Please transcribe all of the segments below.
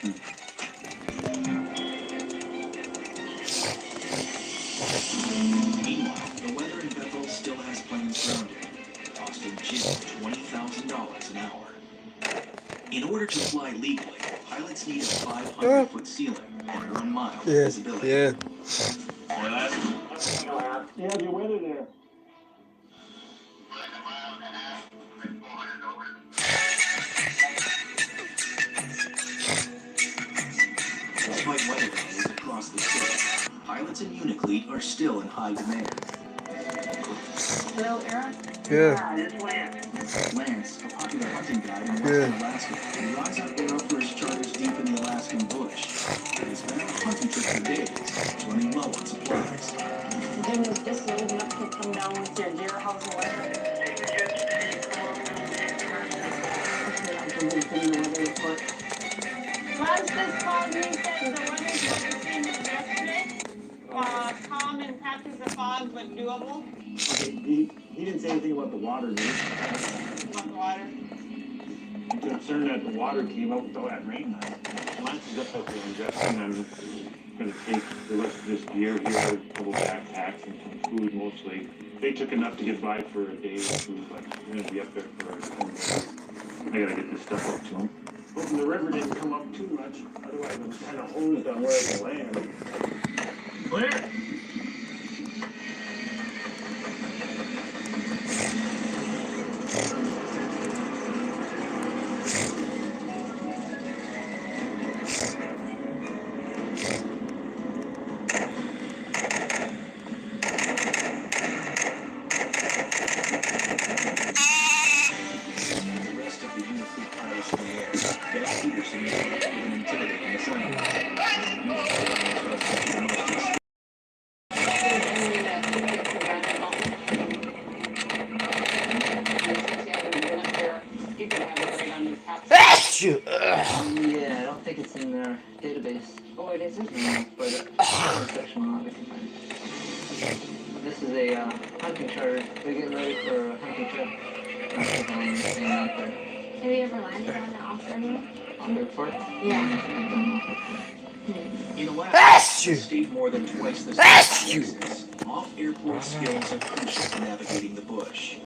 Meanwhile, the weather in Bethel still has planes grounded, costing Jim $20,000 an hour. In order to fly legally, pilots need a 500-foot ceiling and 1 mile of visibility. Yeah. Yeah, the weather there. Despite weather delays across the state, pilots in Uniclete are still in high demand. Hello, Eric? Yeah. It's Lance. Lance, a popular hunting guide in western Alaska, relies on arrow for his charters deep in the Alaskan bush. He's been on a hunting trip for days, running low on supplies. Jim was just old enough to come down with your deer house or whatever. Lance just called me and said the weather's what we've seen yesterday. Calm and patches of fog, but doable. Okay, he didn't say anything about the water, did he? About the water. I'm concerned that the water came up with all that rain. Lance is up there and Justin, I'm going to take the rest of this gear here, a couple backpacks and some food mostly. They took enough to get by for a day or two, but we're going to be up there for 10 days. I got to get this stuff up to them. Hoping the river didn't come up too much, otherwise I'm kind of hosed on where I can land. Clear! Yeah, I don't think it's in their database. Oh, it isn't? But section on it. This is a hunting charter. We're getting ready for a hunting trip. Have you ever landed on the off-road? On the airport? Yeah. In Alaska, a state more than twice the size of Texas, off-airport skills are crucial to navigating the bush.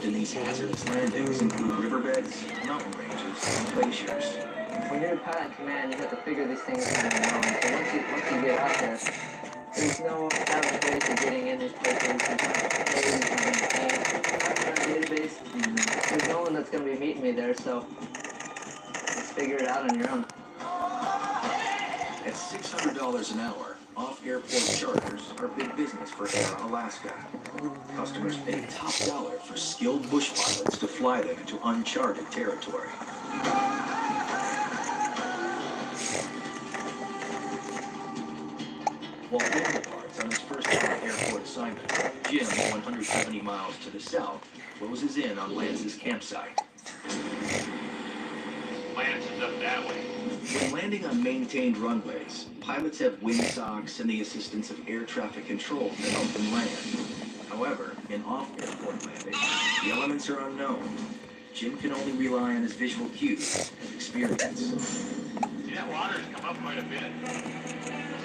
And these hazardous landings include riverbeds, mountain ranges, and glaciers. When you're a pilot in command, you have to figure these things out on your own. So once you get out there, there's no average way to getting in these places. There's no one that's going to be meeting me there, so just figure it out on your own. At $600 an hour, off-airport charters are big business for Air Alaska. Customers pay top dollar for skilled bush pilots to fly them into uncharted territory. While Bonaparte on his first airport assignment, Jim, 170 miles to the south, closes in on Lance's campsite. Lance is up that way. When landing on maintained runways, pilots have windsocks and the assistance of air traffic control to help them land. However, in off-airport landing, the elements are unknown. Jim can only rely on his visual cues and experience. See, that water's come up quite a bit. Let's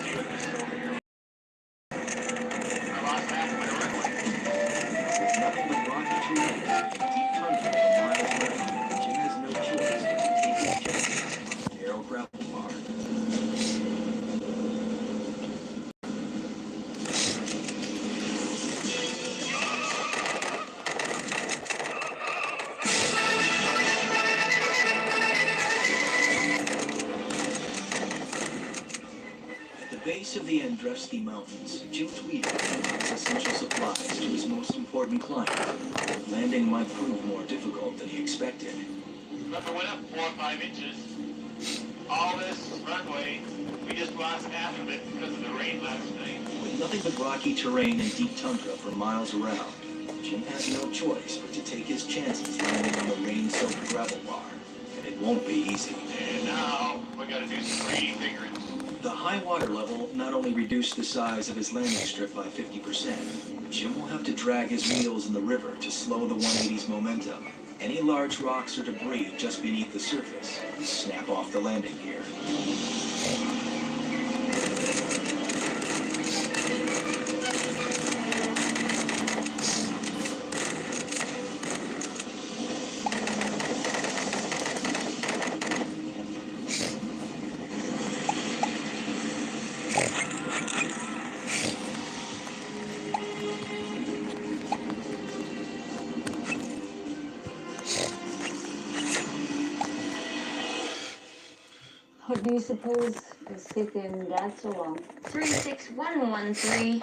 see what this is over here. I lost half of my runway. With nothing but rocky terrain and deep tundra for miles around, Jim has no choice but to take his chances on the narrow gravel bar. Base of the Andrevsky Mountains, Jim tweeted his essential supplies to his most important client. Landing might prove more difficult than he expected. River went up 4 or 5 inches. All this runway, we just lost half of it because of the rain last night. With nothing but rocky terrain and deep tundra for miles around, Jim has no choice but to take his chances landing on the rain-soaked gravel bar. And it won't be easy. And now, we gotta do some refiguring. The high water level not only reduced the size of his landing strip by 50%, Jim will have to drag his wheels in the river to slow the 180's momentum Any large rocks or debris just beneath the surface, snap off the landing gear. What do you suppose is taking Dad so long? 36113.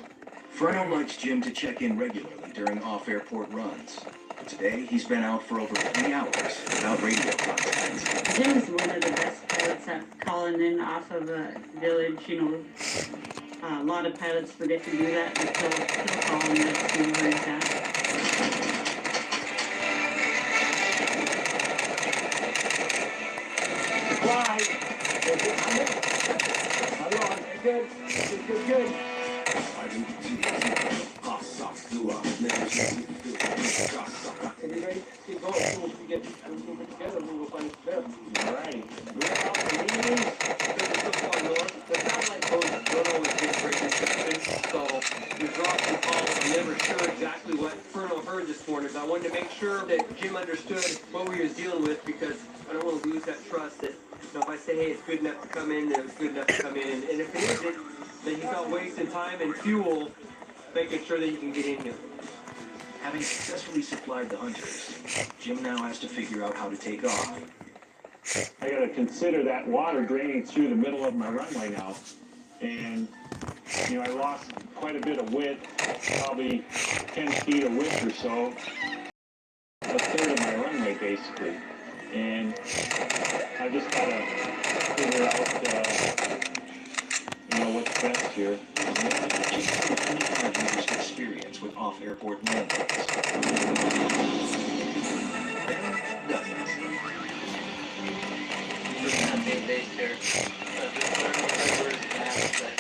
Frono likes Jim to check in regularly during off-airport runs. Today, he's been out for over 3 hours without radio contact. Jim's one of the best pilots at calling in off of a village, you know. A lot of pilots forget to do that, but he'll call and let us know where he's at. Good. Everybody, keep going. Once we get everything put together, we'll find it better. All right. The satellite phone don't always get great reception, so we dropped the call. I'm never sure exactly what Furno heard this morning, but I wanted to make sure that Jim understood what we was dealing with, because I don't want to lose that trust that, you know, if I say, hey, it's good enough to come in, then it's good enough to come in, and if it isn't, then he's not wasting time and fuel making sure that he can get in here. Having successfully supplied the hunters, Jim now has to figure out how to take off. I gotta consider that water draining through the middle of my runway now. And, you know, I lost quite a bit of width, probably 10 feet of width or so. A third of my runway, basically. And I just gotta figure out, you know, what's best here. Jim has 25 years of experience with off-airport landings. First time being based here. Just learning what I words and have to say.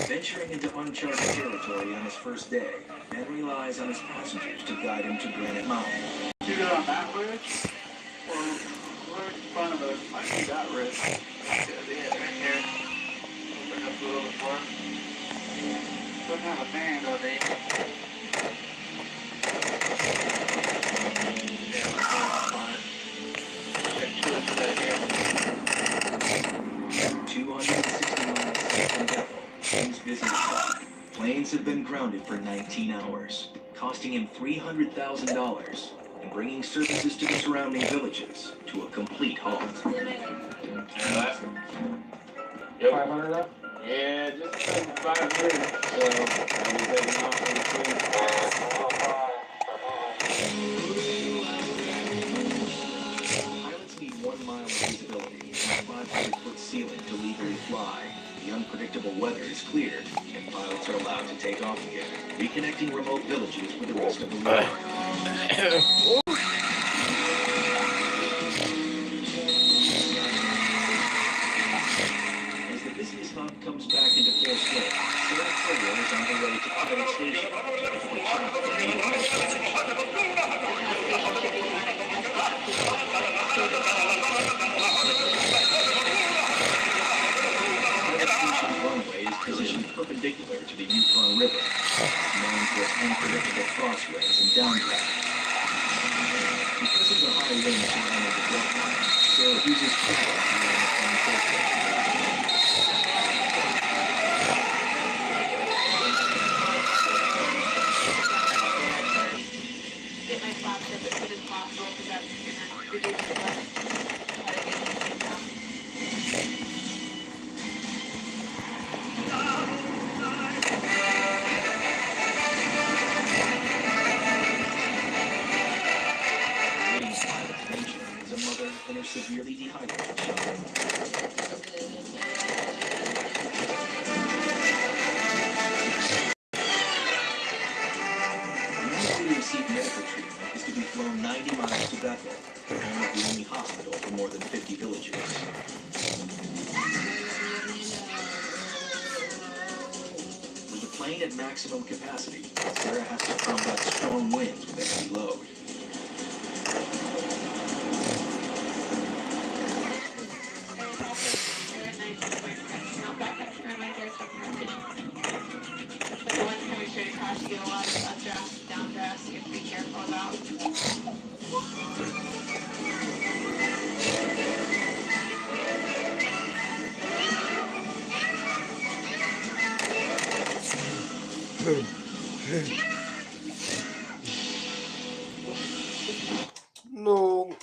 Venturing into uncharted territory on his first day, Ben relies on his passengers to guide him to Granite Mountain. Shoot it on that ridge? Or right in front of us? I see that ridge. Yeah, right here. Open up a little bit more. Doesn't have a band. No, they. At 260 miles south from Bethel, Jim's busy spot. Planes have been grounded for 19 hours, costing him $300,000 and bringing services to the surrounding villages to a complete halt. Yep. 500 left? Yeah, just 500. So, I'll be taking off in between. Pilots need 1 mile of visibility and a 500-foot ceiling to legally fly. The unpredictable weather is cleared, and pilots are allowed to take off again, reconnecting remote villages with the rest of the world. As the busiest hub comes back into full swing, Sarah Trigger is on her way to Pilot Station. Runway is positioned perpendicular to the Yukon River, known for its unpredictable crossways and downdrafts. Because of the high winds surrounding the Delta, Sarah uses cable to land the plane safely. Get my flaps up as soon as possible, because that's gonna reduce the weather. Wings pilot's nature is a mother and her severely dehydrated child. Usually receive medical treatment is to be flown 90 miles to Bethel, home of the only hospital for more than 50 villages. With the plane plane at maximum capacity. Sarah has to combat strong winds with a heavy load. But the ones coming straight across, you get a lot of updrafts, downdrafts, you have to be careful about. No.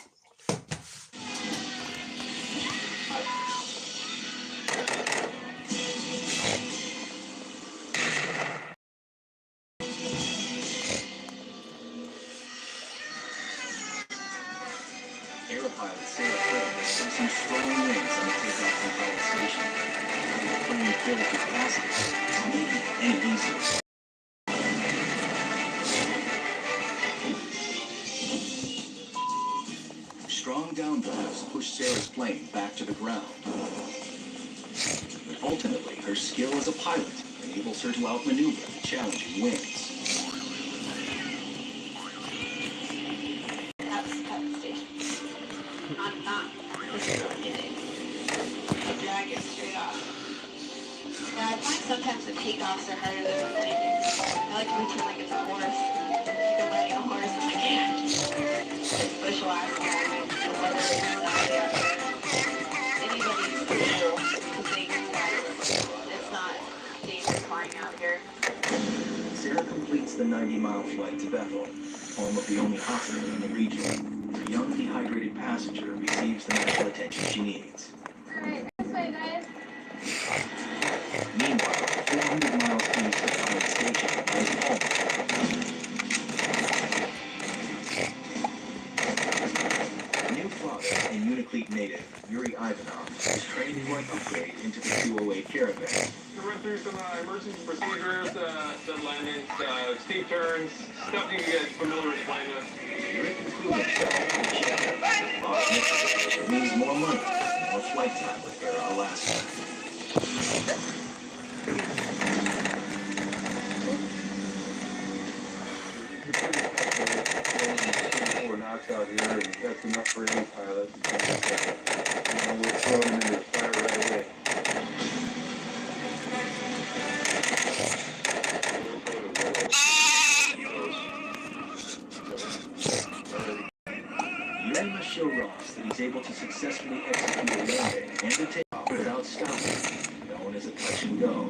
Aeropilot Sarah Curtin is facing strong winds on the takeoff from Pilot Station. The plane filled to capacity. It's not making it any easier. Strong downdrafts push Sarah's plane back to the ground. But ultimately, her skill as a pilot enables her to outmaneuver the challenging winds. That's the station. Not this is what it is. Drag it straight off. Yeah, I find sometimes the takeoffs are harder than the landings. I like reaching like it's a horse. Like I'm riding a horse and I can't. It's bush last time. The weather is not there. Anybody's cool to think that it's not dangerous flying out here. Sarah completes the 90-mile flight to Bethel, home of the only hospital in the region. Her young dehydrated passenger receives the medical attention she needs. Alright, this way guys. Meanwhile, 400 miles east of Pilot Station lies home. A new father, a Uniclete native, Yuri Ivanov, is trained for an upgrade into the 208 Caravan. To run through some emergency procedures, sudden landings, steep turns, stuff you can get familiar with flying with. Yuri can prove himself to it means more money, more flight time with Air Alaska. Knocks out here, and that's enough for any pilot. We'll throw them into the fire right away. Yuri must show Ross that he's able to successfully execute a landing and a takeoff without stopping, known as a touch and go.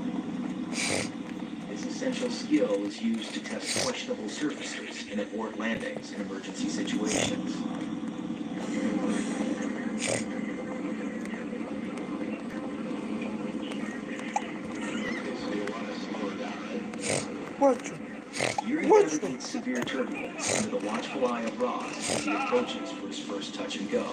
This essential skill is used to test questionable surfaces and abort landings in emergency situations. What? Yuri navigates severe turbulence under the watchful eye of Ross as he approaches for his first touch and go.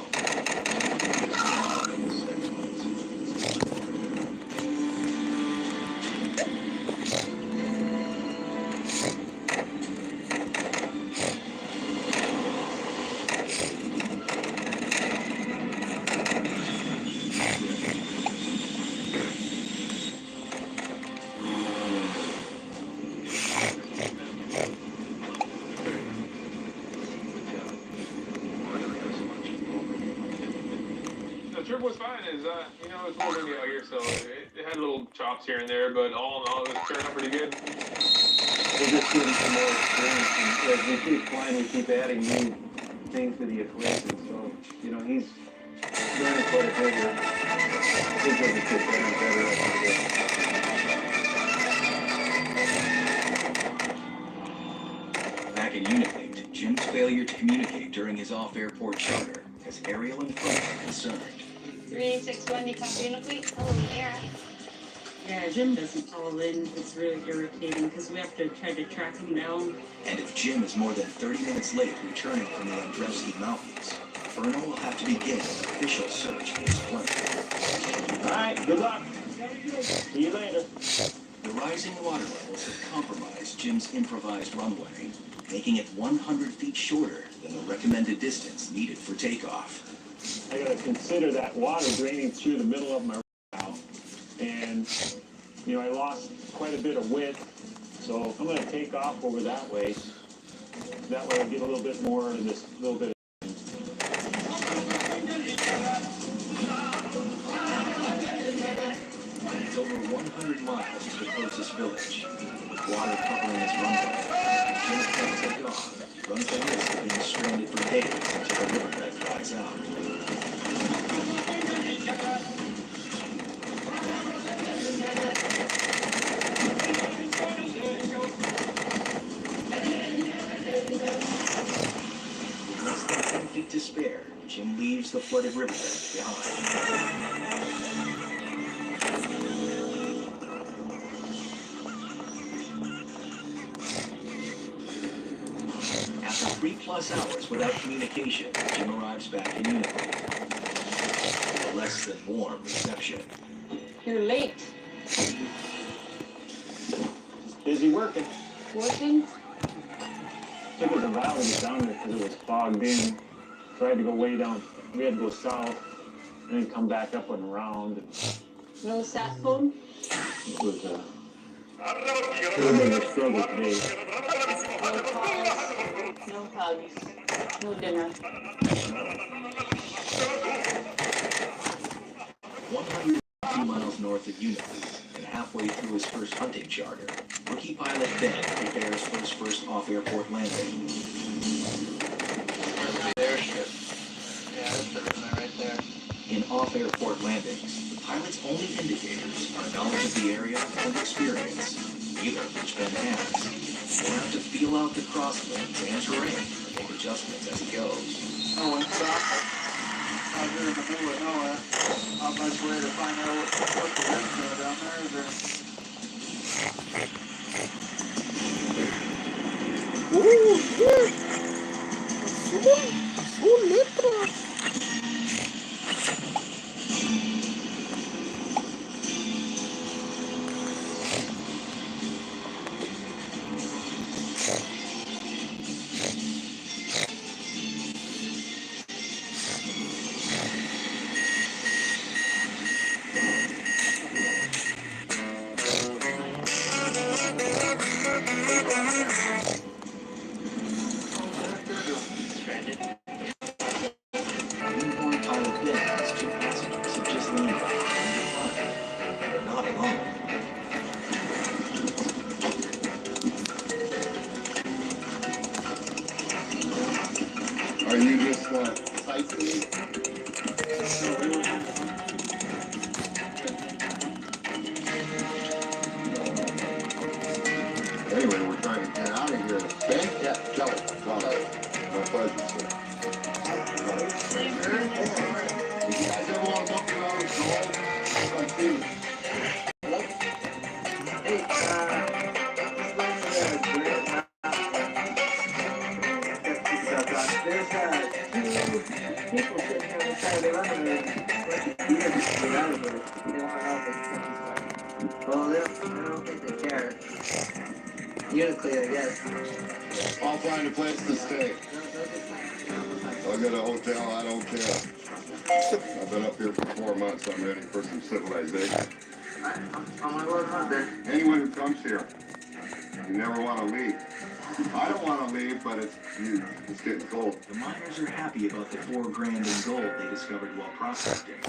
The trip was fine. It's a little windy out here, so it had little chops here and there, but all in all, it was turned out pretty good. We'll just give him some more experience, and as we keep flying, we keep adding new things to the equation, so, he's learning quite a bit here. I think he'll just get better and better as we go. Back in Uniclete, Jim's failure to communicate during his off-airport charter has Ariel and Frank concerned. 361, you copy Uniclete? Oh, yeah. Yeah, Jim doesn't call in. It's really irritating because we have to try to track him down. And if Jim is more than 30 minutes late returning from the Andrewski Mountains, Fernal will have to begin an official search for his plane. All right, good luck. See you later. The rising water levels have compromised Jim's improvised runway, making it 100 feet shorter than the recommended distance needed for takeoff. I gotta consider that water draining through the middle of my now. And, I lost quite a bit of width So I'm going to take off over that way. That way I get a little bit more of this little bit. It's over 100 miles to the closest village, with water covering his runway. Jim can't take off. He runs the risk of being stranded for days until the riverbed dries out. With less than 10 feet to spare, Jim leaves the flooded riverbed behind. After 3+ hours without communication, Jim arrives back in Unicorn. A less than warm reception. You're late. Busy working. Working? Took us a while to get down there because it was fogged in. So I had to go way down. We had to go south and then come back up and around. No sat phone? It was a little bit of a struggle today. No calls. No hugs. No dinner. 102 miles north of Unicorn, and halfway through his first hunting charter, rookie pilot Ben prepares for his first off-airport landing. Airship. Yeah, that's the right there. In off-airport landings, the pilot's only indicators are knowledge of the area and experience, neither of which Ben has. He'll have to feel out the crosswinds and terrain and make adjustments as he goes. No one stopped. Out here in the middle of nowhere. Not much way to find out what the wind's doing down there, is there? Unicorn pilot Ben's 2 passengers have just landed. They're not alone. Are you just sightseeing? Anyway, we're trying to get out of here. Ben? Yeah. Kelly. My pleasure, sir. You guys ever want to look at our gold? Hey, there's 2 people sitting here on the side of the road and get out of here. They want to know if it's well, I don't think they care. Unically, I guess. I'll find a place to stay. I'll get a hotel, I don't care. I've been up here for 4 months, I'm ready for some civilization. On my word, not there. Anyone who comes here, you never want to leave. I don't want to leave, but it's getting cold. The miners are happy about the $4 grand in gold they discovered while prospecting.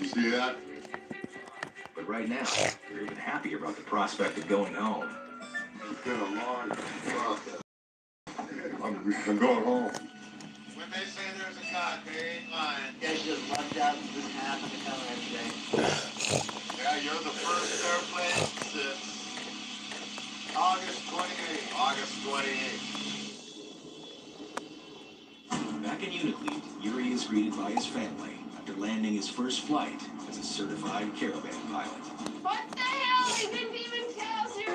You see that? But right now, they're even happier about the prospect of going home. It's been a long process. I'm going home. When they say there's a God, they ain't lying. You guys just lucked out and just happened to come here today. Yeah, you're the first airplane since August 28th. August 28th. Back in Unicleat, Yuri is greeted by his family after landing his first flight as a certified caravan pilot. What the hell? They didn't even tell us you were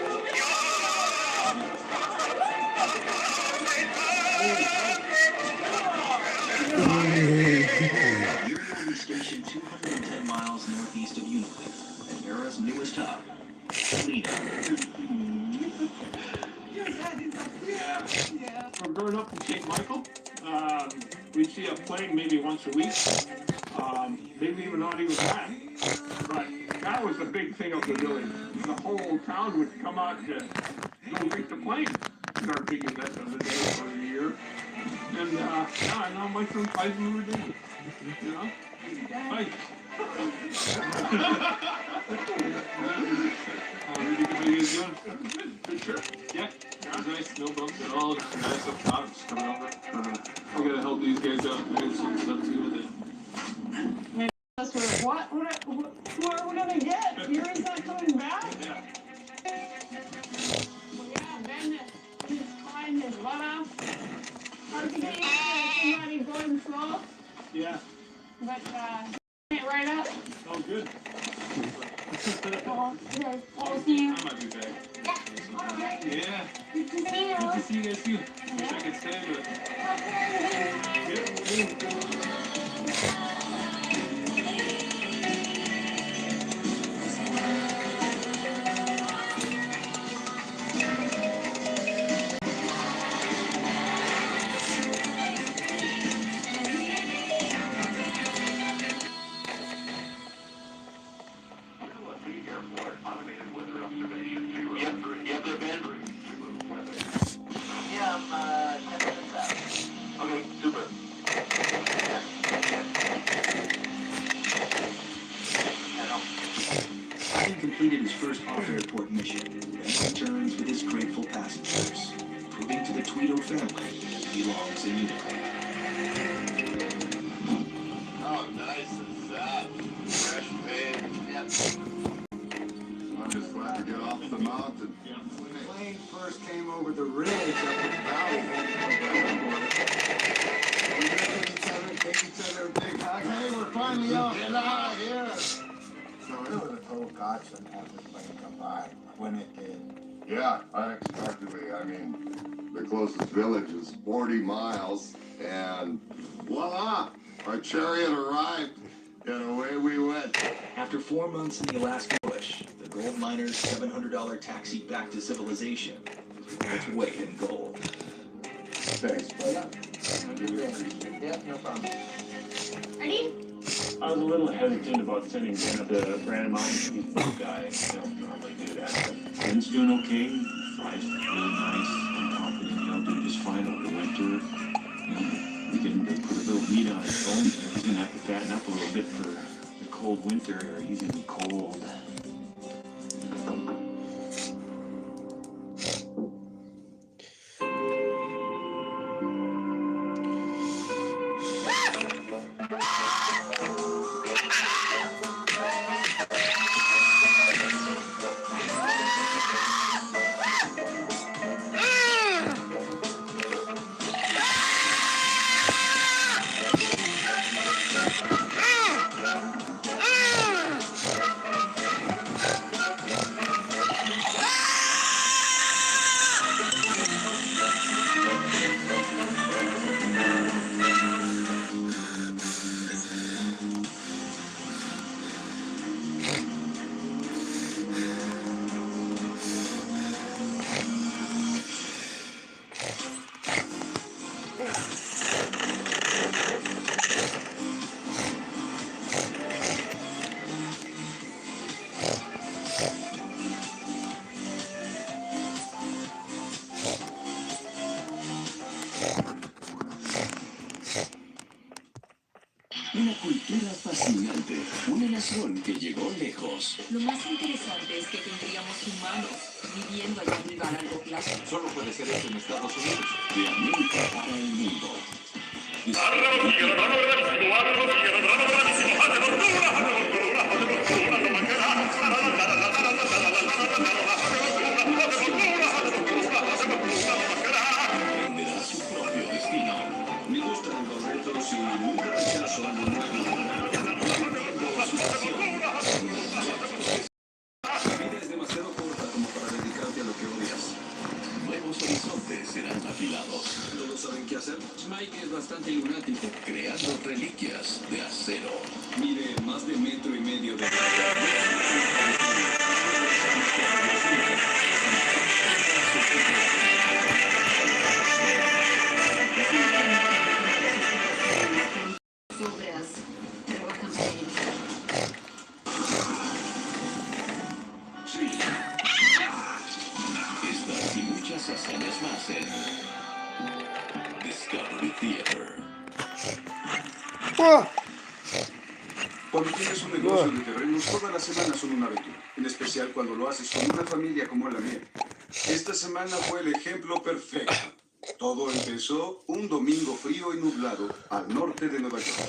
Yuri will be stationed 210 miles northeast of Unicleat, at Era's newest hub, Toledo. We're going up to St. Michael. We see a plane maybe once a week. Maybe even not even that. But that was the big thing of the village. The whole town would come out to go break the plane. And our big event of the day for the year. And yeah, I know my son fights me every day. You know? Fight. How are you guys doing? Good trip. Yeah, it was nice. No bumps at all. Nice up top. Just coming over. I gotta help these guys out. I got some stuff to do with it. What? What are we gonna get? Yuri's not coming back? Yeah. Well, yeah, Ben is climbing his butt off. Hard to get used to somebody going slow, Yeah. but it right up. Oh, good. Oh, okay. Oh, see you. I might be back. Okay. Yeah. Good to see you. Good to see you guys too. Wish I could stay, but Having completed his first off-airport mission, Ben returns with his grateful passengers, proving to the Tweedo family that he belongs in Utica. Oh, nice and fresh paint. I'm just glad to get off the mountain. When the plane first came over the ridge up in the valley, we looked at each other, gave each other a big hug. Hey, we're finally out. Get out of here. So it was a total godsend to have this plane come by when it did. Yeah, unexpectedly. I mean, the closest village is 40 miles, and voila, our chariot arrived, and away we went. After 4 months in the Alaska bush, the gold miner's $700 taxi back to civilization was worth its weight in gold. Thanks, bud. Yeah, no problem. Ready? I was a little hesitant about sending Ben up to Brandon Mountain. He's a big guy. I don't normally do that. But Ben's doing okay. Life's really nice. I'm confident he'll do just fine over the winter. You know, we can put a little meat on his bones there. He's gonna have to fatten up a little bit for the cold winter, or he's gonna be cold. Una cultura fascinante, una nación que llegó lejos. Lo más interesante es que tendríamos humanos viviendo allá arriba a largo plazo. Solo puede ser hecho en Estados Unidos. De América para el mundo. Tendrá su propio destino. Me gustan los retos y nunca rechazo lo nuevo. La vida es demasiado corta como para dedicarte a lo que odias. Nuevos horizontes serán afilados. ¿Todos saben qué hacer? Mike es bastante lunático. Creando reliquias de acero. Mide más de 1,5 metros de Obras trabajan para ellos. Sí. Estas y Cuando tienes un negocio de terrenos, todas las semanas son una aventura, en especial cuando lo haces con una familia como la mía. Esta semana fue el ejemplo perfecto. Todo empezó un domingo frío y nublado al norte de Nueva York.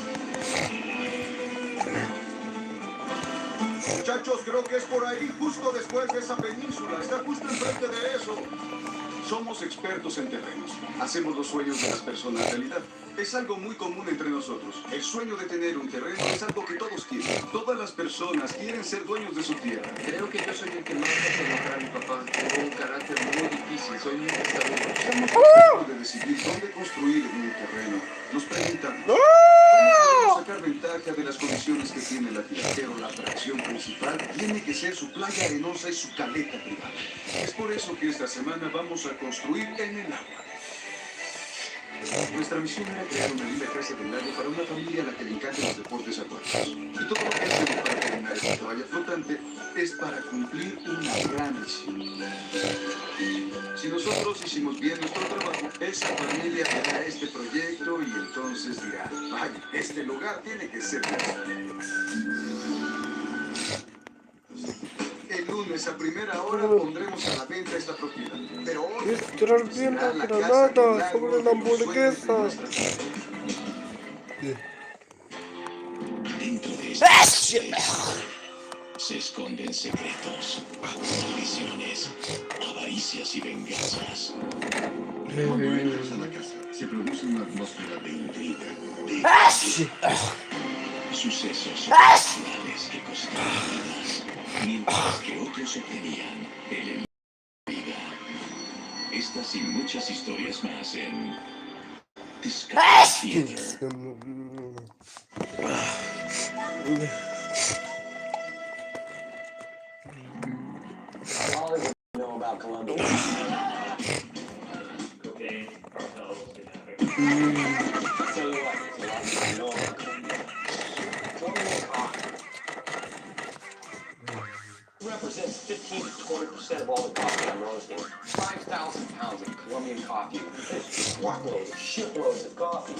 Muchachos, creo que es por ahí, justo después de esa península. Está justo enfrente de eso. Somos expertos en terrenos. Hacemos los sueños de las personas realidad. Es algo muy común entre nosotros. El sueño de tener un terreno es algo que todos quieren. Todas las personas quieren ser dueños de su tierra. Creo que yo soy el que más hace enojar a mi papá. Tengo un carácter muy difícil, soy muy testarudo. Estamos tratando de decidir dónde construir un terreno. Nos preguntamos, ¿cómo podemos sacar ventaja de las condiciones que tiene la tierra? Pero la atracción principal tiene que ser su playa arenosa y su caleta privada. Es por eso que esta semana vamos a construir en el agua. Nuestra misión era crear una linda casa del lago para una familia a la que le encantan los deportes acuáticos. Y todo lo que hacemos para terminar esta toalla flotante es para cumplir una gran misión. Si nosotros hicimos bien nuestro trabajo, esa familia verá este proyecto y entonces dirá, vaya, este lugar tiene que ser nuestro. El lunes a primera hora pondremos a la venta esta propiedad. Pero hoy será la casa del lago sobre la hamburguesa. Dentro de esta se esconden secretos, maldiciones, avaricias y venganzas. Cuando entras a la casa, se produce una atmósfera de intriga, de sucesos sobrenaturales que costaron vidas, mientras que otros obtenían el vida. Estas y muchas historias más en Discovery Theater. All I know about Colombia. Cocaine, cartels, kidnapping. I'll tell you what, there's a lot to know about Colombia. Colombian coffee represents 15 to 20% of all the coffee I'm roasting. 5,000 pounds of Colombian coffee. Truckloads, shiploads of coffee.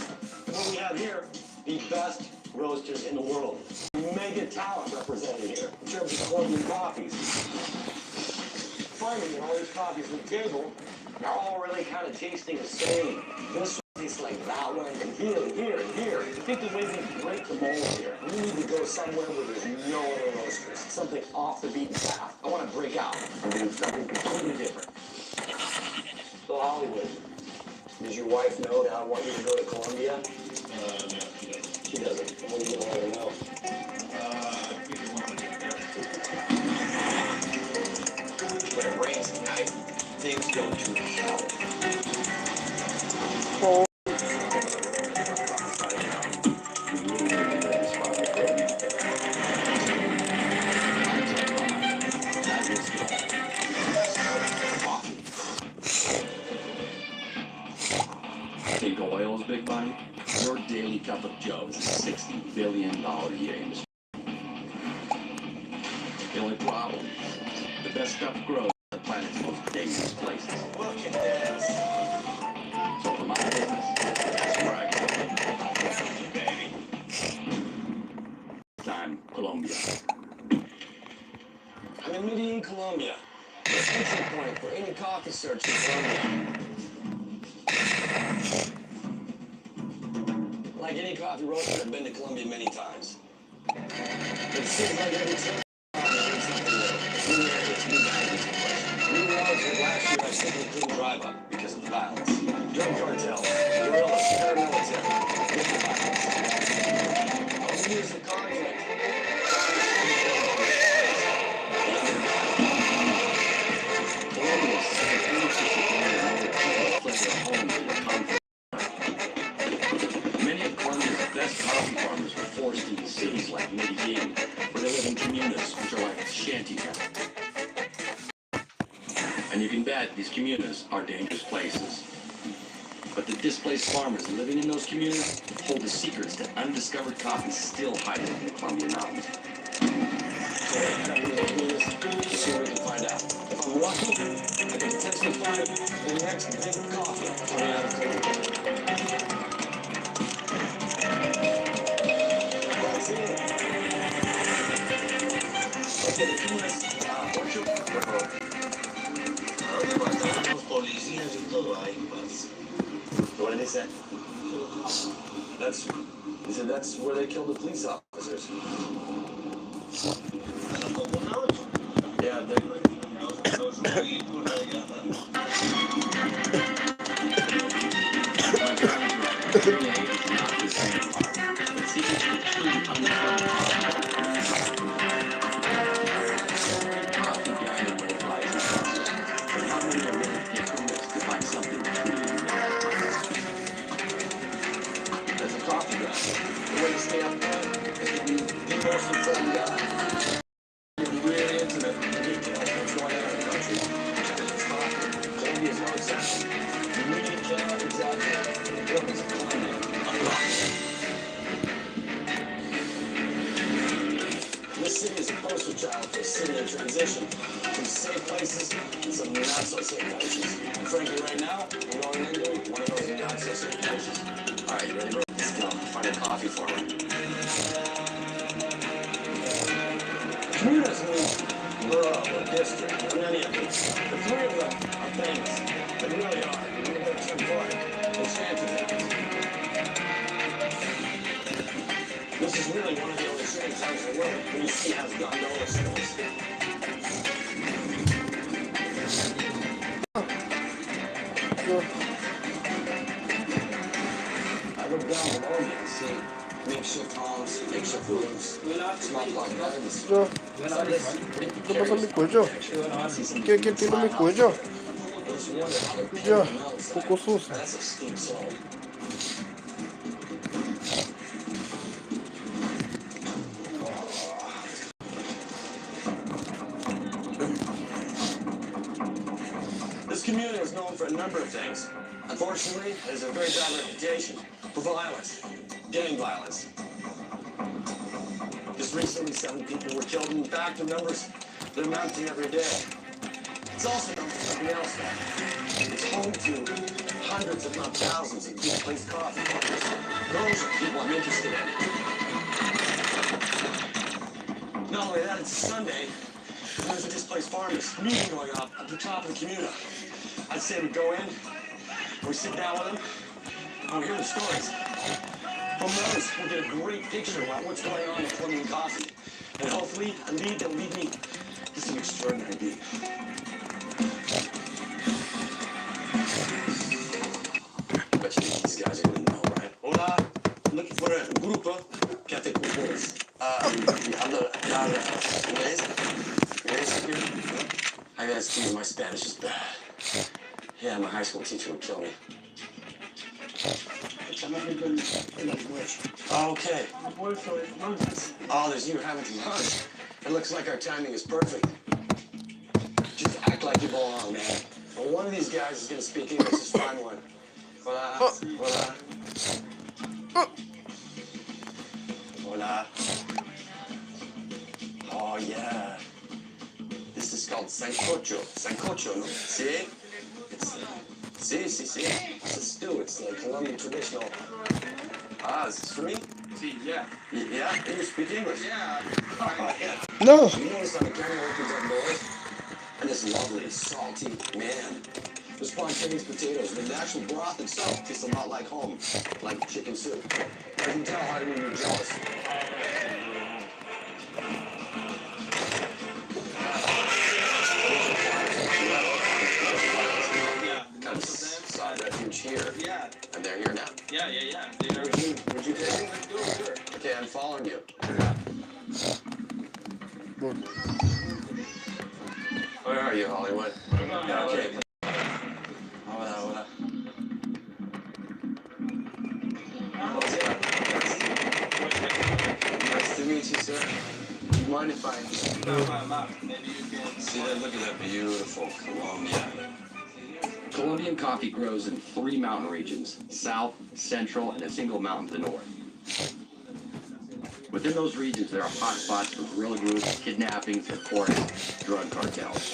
And what we have here, the best roasters in the world. Mega talent represented here in terms of Colombian coffees. Funny, all these coffees on the table, they're all really kind of tasting the same. This one tastes like that one, and here, and here, and here. I think the way we break the mold here, we need to go somewhere where there's no other roasters. Something off the beaten path. I want to break out and do something completely different. So Hollywood, does your wife know that I want you to go to Colombia? No, she doesn't. She doesn't. What are you going to let her know? When it rains at night, things go to hell. Think oil is big money? Your daily cup of joe is a $60 billion a year industry. The only problem, the best stuff grows in the planet's most dangerous places. Look at this. So for my business, that's where I go. Baby. Time, Colombia. I'm in Medellin, Colombia. The entry point for any coffee search in Colombia. Like any coffee roaster, I've been to Colombia many times. It seems like every trip there's something new. New air, it's new values in place. New laws that last year I simply couldn't drive up because of the violence. Drug cartels, guerrillas, paramilitary, with the violence. All we use the conflict. Colombia's second ownership of fled their homes in the conflict. Many of Colombia's best coffee farmers were forced into cities like Medellin, where they live in comunas, which are like shanty towns. And you can bet these comunas are dangerous places. But the displaced farmers living in those comunas hold the secrets to undiscovered coffee still hiding in the Colombian mountains. See what we can find out. If I'm lucky, I can potentially find the next big coffee coming out of Colombia. say? He said that's where they killed the police officers. Yeah, they... There's a coffee guy. The way to stay up there is to be the most important guy. You're really intimate with the details of what's going on in the country. It's hot. Colombia is no exception. You really cannot exaggerate the importance of Colombia. This city is a poster child for a city in transition. Some safe places and some not so safe places. And frankly, right now, we're going into one of those not so safe places. All right, you ready, bro? Let's go. Find a coffee for me. Commuters mean borough or district or any of these. The three of them are famous. They really are. You need to go too far. Enchanted towns. This is really one of the only train towns in the world where you see has gondola stores. I look down below me and see makeshift homes, makeshift roofs, small plot gardens. ¿Qué pasa mi cuello? ¿Qué tiene mi cuello? Ya, poco sucio. That's a steep slope. This community is known for a number of things. Unfortunately, it has a very bad reputation for violence, gang violence. Just recently, 7 people were killed. In fact, the numbers, they're mounting every day. It's also known for something else, though. It's home to hundreds, if not thousands, of displaced coffee farmers. Those are people I'm interested in. Not only that, it's Sunday, and there's a displaced farmers meeting going on at the top of the community. I'd say we go in, we sit down with them, and we hear the stories. From those, we'll get a great picture about what's going on with Colombian coffee, and hopefully a lead that will lead me to some extraordinary beat. Bet you think these guys are gonna know, right? Hola, I'm looking for a grupo que hace cupons. Habla inglés? I gotta excuse my Spanish is bad. Yeah, my high school teacher would kill me. Okay. Oh, there's you having some lunch. It looks like our timing is perfect. Just act like you belong, man. Well, one of these guys is gonna speak English. Just find one. Hola. Hola. Hola. Oh, yeah. This is called sancocho. Sancocho, no? See? See? It's a stew. It's like Colombian traditional. Ah, this is for me? See, yeah. Yeah? And you speak English? Yeah. Oh, yeah. No. You notice on the camera opens up doors? And this lovely, salty man. The spontaneous potatoes, but the actual broth itself tastes a lot like home. Like chicken soup. I can tell how you're jealous. Kind of side refuge here. Yeah. And they're here now. Yeah. Would you take it? Sure. Okay, I'm following you. Where are you, Hollywood? Yeah, okay. Hola. Nice to meet you, sir. Do you mind if I... See that? Look at that beautiful Colombia. Colombian coffee grows in 3 mountain regions, south, central, and a single mountain to the north. Within those regions, there are hot spots for guerrilla groups, kidnappings, and, of course, drug cartels.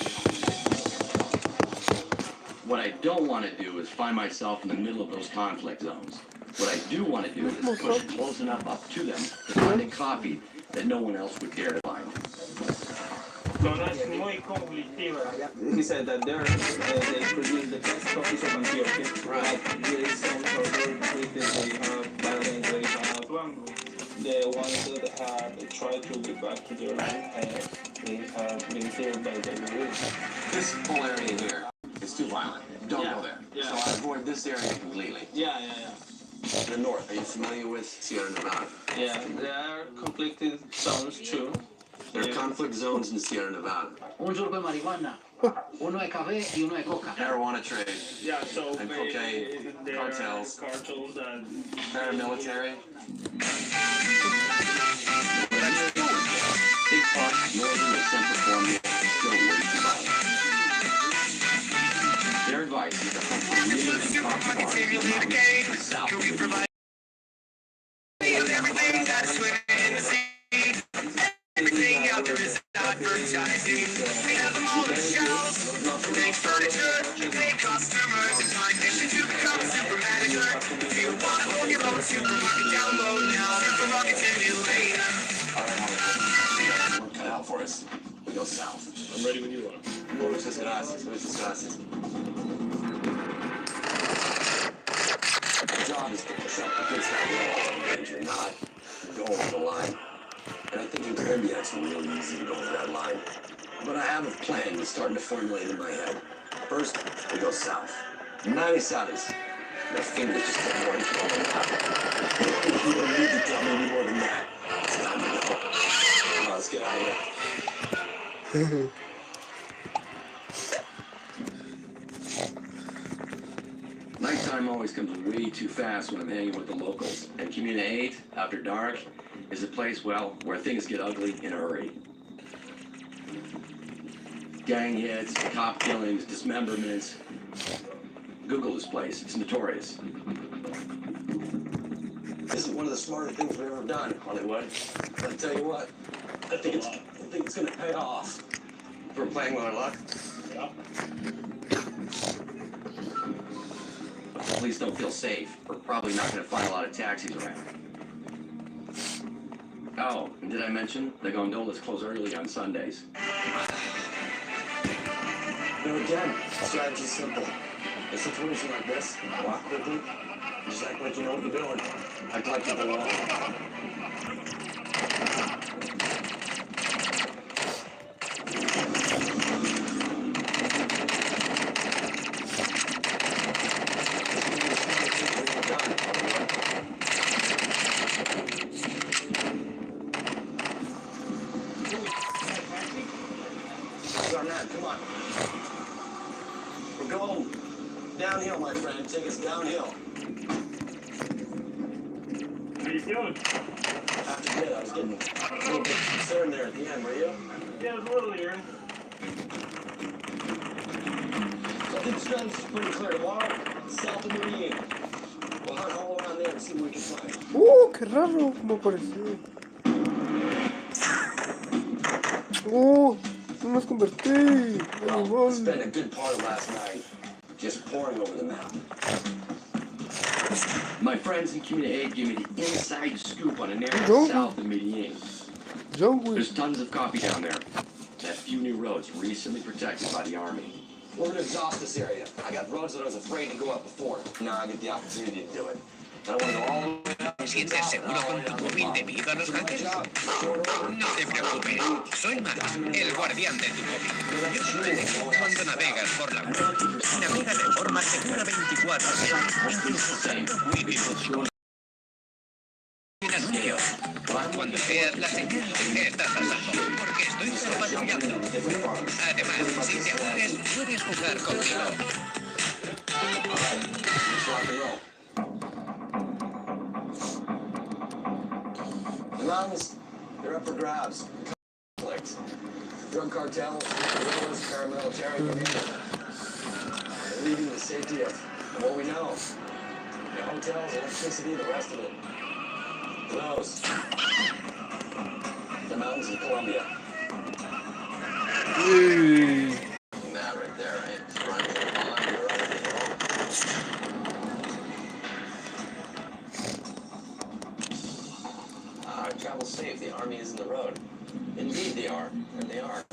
What I don't want to do is find myself in the middle of those conflict zones. What I do want to do is push close enough up to them to find a coffee that no one else would dare to find. Zonas muy conflictivas. He said that there they produce the best coffees of Antioquia. Right. These zones are very treated. They have balance. They have the ones that have tried to get back to their land. They have been killed by the wolves. This whole area here is too violent. Don't Yeah. go there. Yeah. So I avoid this area completely. Yeah. The north, are you familiar with Sierra Nevada? Yeah, there are conflicted zones too. There are conflict zones in Sierra Nevada. Un surco de marihuana, uno de café y uno de coca. Marijuana trade, Yeah, so and cocaine, there cartels, are cartels and paramilitary. Big part, northern and central Colombia, still way too violent. Their advice is to hunt for million and cops south of the Everything out there is advertising. We have them on the shelves. Make furniture, make customers. It's my mission to become a super manager. If you want to hold your own supermarket, download now. Supermarket Simulator. We're cut out for us. We go south. I'm ready when you are. Muchas gracias. Muchas gracias. The job is to push up against that wall and you're not go over the line. And I think in Colombia it's really easy to go over that line. But I have a plan that's starting to formulate in my head. First, we go south. 90 souths. My fingers just kept going through the map. You don't need to tell me any more than that. It's time to go. Come on, let's get out of here. Nighttime always comes way too fast when I'm hanging with the locals. And Community 8, after dark, is a place, well, where things get ugly in a hurry. Gang hits, cop killings, dismemberments. Google this place, it's notorious. This is one of the smarter things we've ever done, Hollywood. But I tell you what, I think it's gonna pay off. If we're playing with our luck. yeah. The police don't feel safe. We're probably not gonna find a lot of taxis around. Oh, and did I mention the gondolas close early on Sundays? Now again, strategy's simple. In a situation like this, walk quickly, just act like you know what you're doing. Act like you belong. Come on. We're going downhill, my friend. Take us downhill. How you feeling? After that, I was getting a little bit concerned there at the end, were you? Yeah, it was a little eerie. So I think the strategy's pretty clear. Tomorrow, south of Medellin. We'll hunt all around there and see what we can find. Qué raro, como apareció. No nos convertí. Well, spent a good part of last night just poring over the map. My friends in Community 8 gave me the inside scoop on an area south of Medellin. There's tons of coffee down there. And a few new roads recently protected by the army. We're gonna exhaust this area. I got roads that I was afraid to go up before. Now I get the opportunity to do it. And I want to go all the way up. ¿Te sientes seguro con tu móvil debido a los hackers? No te preocupes, soy Max, el guardián de tu móvil. Yo te protejo cuando navegas por la web. Navega de forma segura 24/7, incluso usando Vivo. Cuando veas la señal, estás a salvo, porque estoy solo patrullando. Además, si te aburres, puedes jugar conmigo. The mountains, they're up for grabs. Conflicts. Drug cartels, guerrillas, paramilitary. They're leaving the safety of what we know. The hotels, electricity, the rest of it. Who knows? The mountains of Colombia. That right there, right? Running the pond, you're right. Travel safe. The army is in the road. Indeed they are. And they are.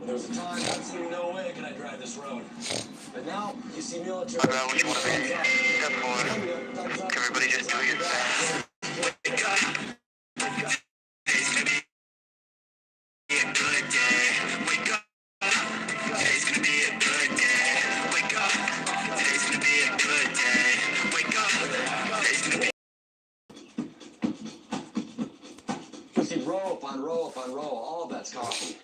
There was a time absolutely no way could I drive this road. But now, you see military... What you want to be? Step forward. Everybody just do your thing. Wake up. Today's gonna be a good day. Wake up. Today's gonna be a good day. Wake up. Today's gonna be a good day. Wake up. Today's gonna be... You see row upon row upon row, all of that's coffee.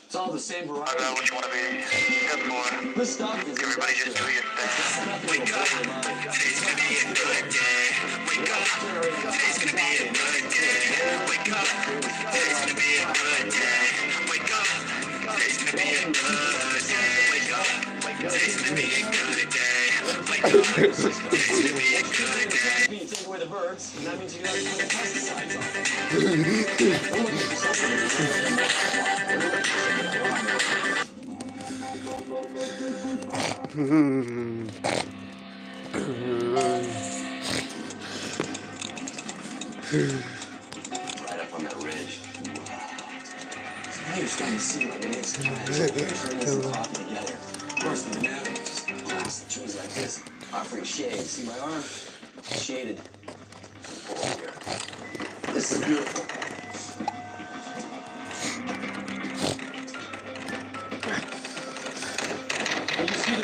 It's all the same variety. What you want to be? Step forward. This stuff is... Everybody just do your thing. Wake up. Today's gonna be a good day. Wake up. Today's gonna be a good day. Wake up. Today's gonna be a good day. Wake up. Today's gonna be a good day. Wake up. Today's gonna be a good day. Wake up. Today's gonna be a good day. You take away the birds, and that means you gotta put the pesticides on. Right up on that ridge. So now you're starting to see like it is. Off together. Of course, the banana just blast the trees like this, offering shade. See my arm? Shaded. Oh, here. This is beautiful. And you see the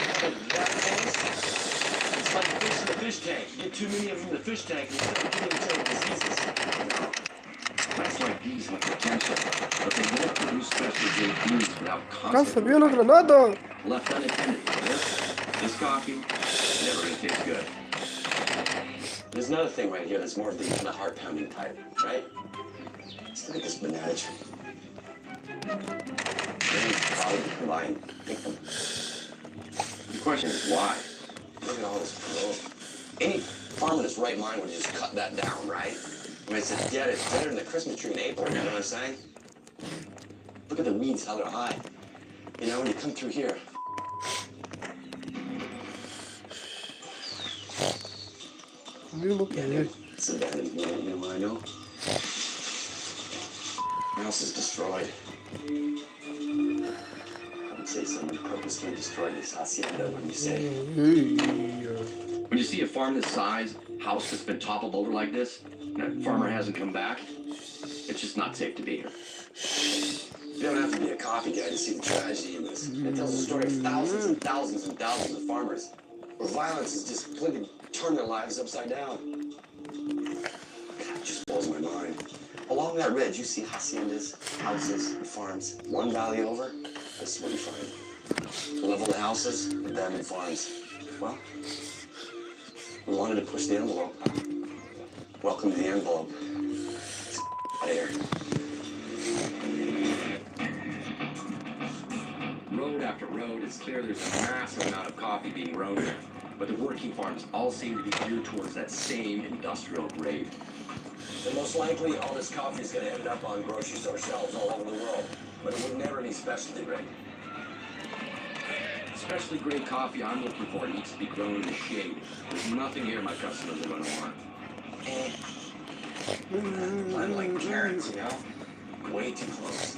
that forest? It's like fish in the fish tank. You get too many of them in the fish tank, and you start getting each other diseases. Plants like these have potential, but they won't produce special grade beans without Calza, constant vio la granada. left unattended. This coffee, never gonna taste good. There's another thing right here that's more of the kind of heart-pounding type, right? Let's look at this banana tree. Probably combined. The question is why? Look at all this growth. Any farmer in his right mind would just cut that down, right? I mean, it's deader than the Christmas tree in April, you know what I'm saying? Look at the weeds, how they're high. You know, when you come through here. It's abandoned, you know what I know? My house is destroyed. I would say someone purposely destroyed this hacienda, when you say. When you see a farm this size, house that's been toppled over like this, and a farmer hasn't come back, it's just not safe to be here. You don't have to be a coffee guy to see the tragedy in this. It tells the story of thousands and thousands and thousands of farmers where violence has just completely turned their lives upside down. It just blows my mind. Along that ridge, you see haciendas, houses, and farms. One valley over, this is what you find. Level the houses, abandoned farms. Well, we wanted to push the envelope. Welcome to the envelope. It's out of here. Road after road, it's clear there's a massive amount of coffee being grown here. But the working farms all seem to be geared towards that same industrial grade. And most likely, all this coffee is going to end up on grocery store shelves all over the world. But it would never be specialty grade. Specialty grade coffee I'm looking for needs to be grown in the shade. There's nothing here my customers are going to want. I'm like carrots, you know? Way too close.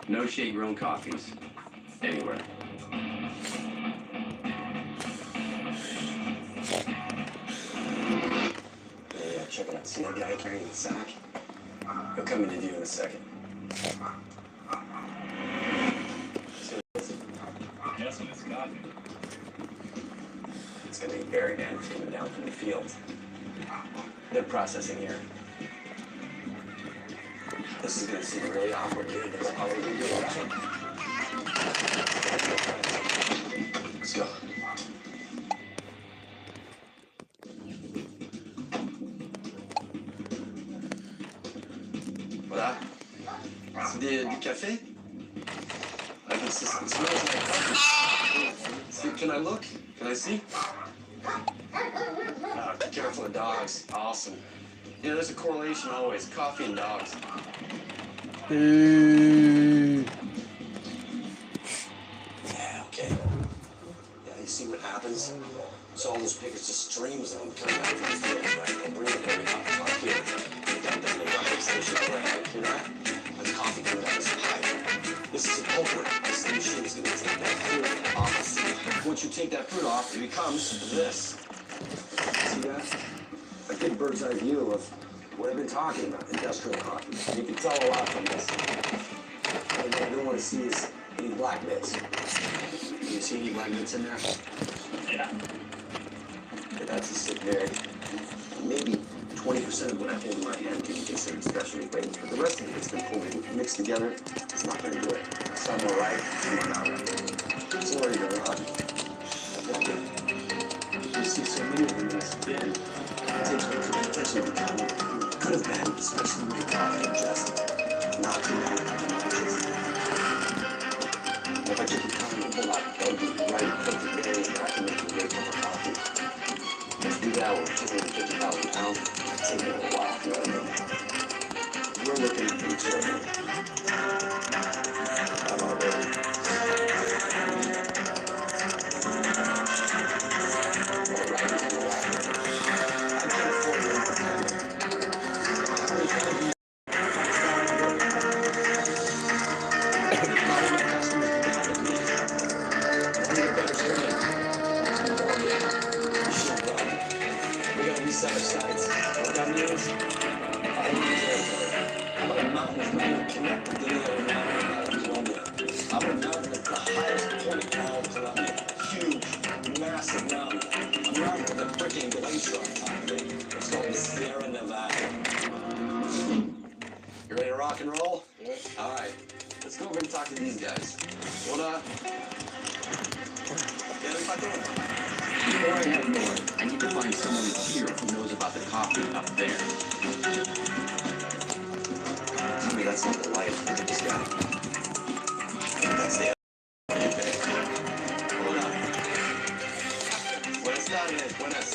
No shade grown coffees. Anywhere. Yeah, check it out. See that guy carrying the sack? He'll come into view in a second. Guessing it's coffee. It's gonna be berry man coming down from the field. They're processing here. This is gonna seem really awkward, dude. That's how we're gonna do it, right? Let's go. Voilà. C'est du café? I can see, it smells like coffee. See, can I look? Can I see? Be careful of dogs. Awesome. You know, there's a correlation always. Coffee and dogs. Yeah, okay. Yeah, you see what happens? So all those pickers just streams of them coming out from the field, right? They bring it every hot here. They got station overhead, you know? With coffee coming out of this pipe. This is a culprit. This machine is gonna take that fruit off the seed. Once you take that fruit off, it becomes this. See that? A good bird's eye view of what I've been talking about, industrial coffee. You can tell a lot from this. And what I don't want to see is any black bits. Do you see any black bits in there? Yeah. Okay, that's a sick berry. Maybe 20% of what I hold in my hand can be considered specialty grades, but the rest of it that's been pulled and mixed together, it's not very good. Some are right, some are not right. So where are you going on? You see so many of them in this bin. It takes me to potentially become could have been, especially when you're coffee ingested. Not too bad. If I took the time to pull out, that would be right cooked the berries and I can make a great cup of coffee. Let's do that with 250,000 pounds. It's taking a while, you know what I mean? We're looking at pretty terrible. I'm already. Set our sights. What that means, I'm on a mountain that's not even connected to the other mountain in Colombia. I'm on a mountain at the highest point in all of Colombia. Huge, massive mountain. A mountain with a freaking glacier on top of it. It's called the Sierra Nevada. You ready to rock and roll? Yeah. All right. Let's go over and talk to these guys. Hola. ¿Qué les falta? Before I have more, I need to find someone here who knows about the coffee up there. Tell me that's not the light. This guy. That's the okay. Hold on. Buenas tardes. Buenas.